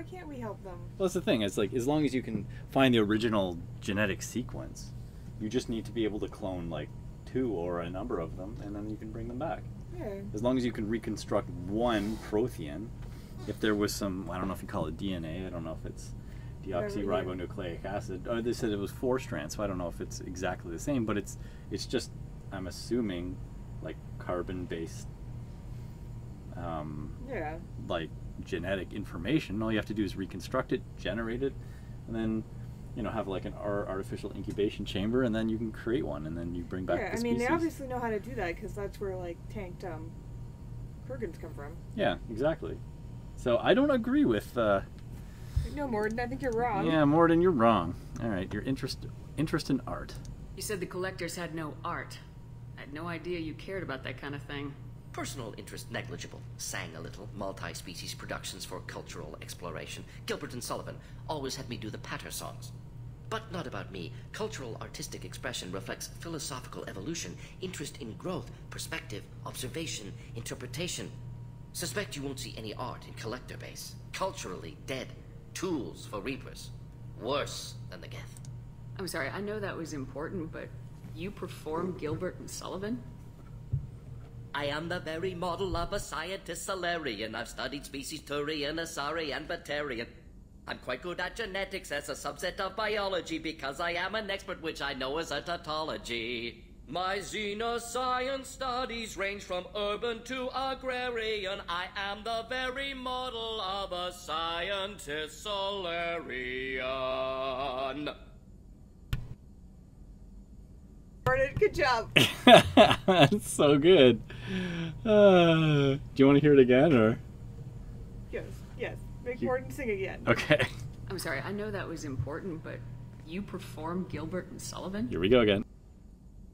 can't we help them? Well, that's the thing. It's like, as long as you can find the original genetic sequence, you just need to be able to clone, like, 2 or a number of them, and then you can bring them back. Yeah. As long as you can reconstruct one Prothean, if there was some, I don't know if you call it DNA, I don't know if it's deoxyribonucleic acid. They said it was 4 strands, so I don't know if it's exactly the same, but it's just, I'm assuming, like, carbon-based, like, genetic information. All you have to do is reconstruct it, generate it, and then you know, have like an artificial incubation chamber, and then you can create one, and then you bring back the I mean, species. they obviously know how to do that, because that's where, like, tanked Krogans come from. Yeah, exactly. So I don't agree with... No, Morden, I think you're wrong. Yeah, Morden, you're wrong. All right, your interest in art. You said the collectors had no art. I had no idea you cared about that kind of thing. Personal interest negligible. Sang a little. Multi-species productions for cultural exploration. Gilbert and Sullivan always had me do the patter songs. But not about me. Cultural artistic expression reflects philosophical evolution, interest in growth, perspective, observation, interpretation. Suspect you won't see any art in collector base. Culturally dead. Tools for reapers. Worse than the Geth. I'm sorry, I know that was important, but you perform Gilbert and Sullivan? I am the very model of a scientist Salarian. I've studied species Turian, Asari, and Batarian. I'm quite good at genetics as a subset of biology because I am an expert, which I know as a tautology. My xenoscience studies range from urban to agrarian. I am the very model of a scientist Salarian. Morden, good job. That's so good. Do you want to hear it again, or? Yes. Make Morden sing again. Okay. I'm sorry, I know that was important, but you perform Gilbert and Sullivan? Here we go again.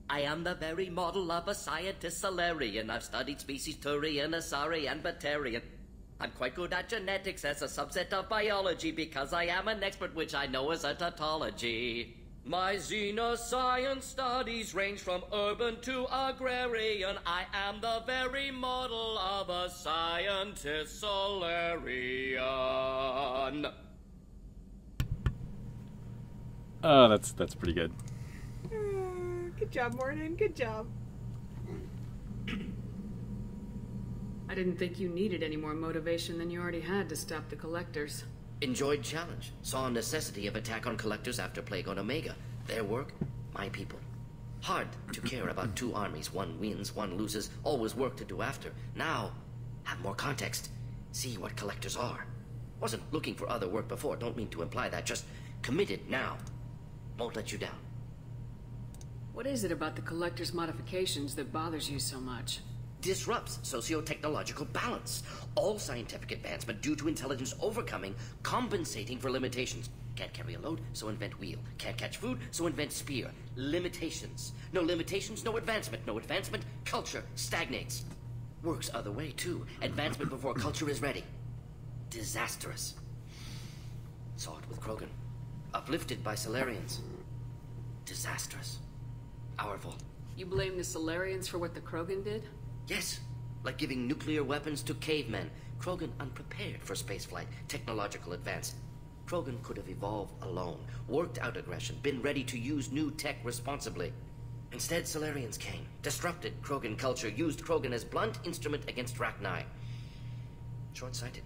I am the very model of a scientist Salarian. I've studied species Turian, Asari, and Batarian. I'm quite good at genetics as a subset of biology because I am an expert, which I know as a tautology. My xenoscience studies range from urban to agrarian. I am the very model of a scientist Salarian. Oh, that's pretty good. Good job, Morden. Good job. I didn't think you needed any more motivation than you already had to stop the collectors. Enjoyed challenge. Saw necessity of attack on collectors after Plague on Omega. Their work, my people. Hard to care about two armies. One wins, one loses. Always work to do after. Now, have more context. See what collectors are. Wasn't looking for other work before. Don't mean to imply that. Just committed now. Won't let you down. What is it about the collector's modifications that bothers you so much? Disrupts socio-technological balance. All scientific advancement due to intelligence overcoming, compensating for limitations. Can't carry a load, so invent wheel. Can't catch food, so invent spear. Limitations. No limitations, no advancement. No advancement, culture stagnates. Works other way, too. Advancement before culture is ready. Disastrous. Saw it with Krogan. Uplifted by Salarians. Disastrous. Our fault. You blame the Salarians for what the Krogan did? Yes. Like giving nuclear weapons to cavemen. Krogan unprepared for spaceflight, technological advance. Krogan could have evolved alone, worked out aggression, been ready to use new tech responsibly. Instead, Salarians came, disrupted Krogan culture, used Krogan as blunt instrument against Rachni. Short-sighted.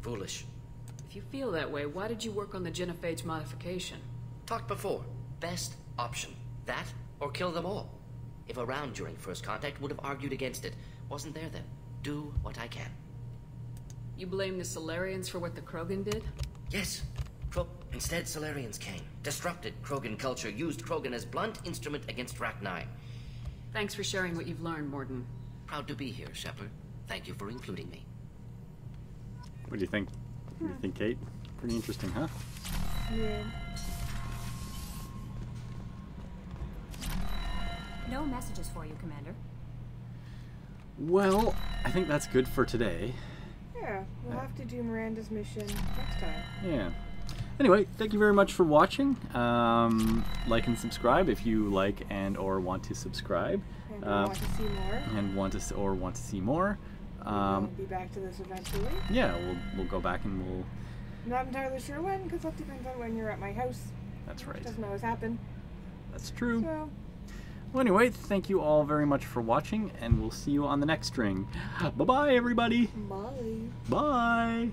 Foolish. If you feel that way, why did you work on the genophage modification? Talked before. Best option. That, or kill them all. If around during first contact, would have argued against it. Wasn't there then. Do what I can. You blame the Salarians for what the Krogan did? Yes. Instead, Salarians came, disrupted Krogan culture, used Krogan as blunt instrument against Rachni. Thanks for sharing what you've learned, Morden. Proud to be here, Shepard. Thank you for including me. What do you think? What do you think, Kate? Pretty interesting, huh? Yeah. No messages for you, Commander. Well, I think that's good for today. Yeah, we'll have to do Miranda's mission next time. Yeah. Anyway, thank you very much for watching. Like and subscribe if you like and or want to subscribe. And want to see more. And want to see more. We'll be back to this eventually. Yeah, we'll go back and we'll... I'm not entirely sure when, because that depends on when you're at my house. That's right. It doesn't always happen. That's true. So... Well, anyway, thank you all very much for watching, and we'll see you on the next string. Bye-bye, everybody. Bye. Bye.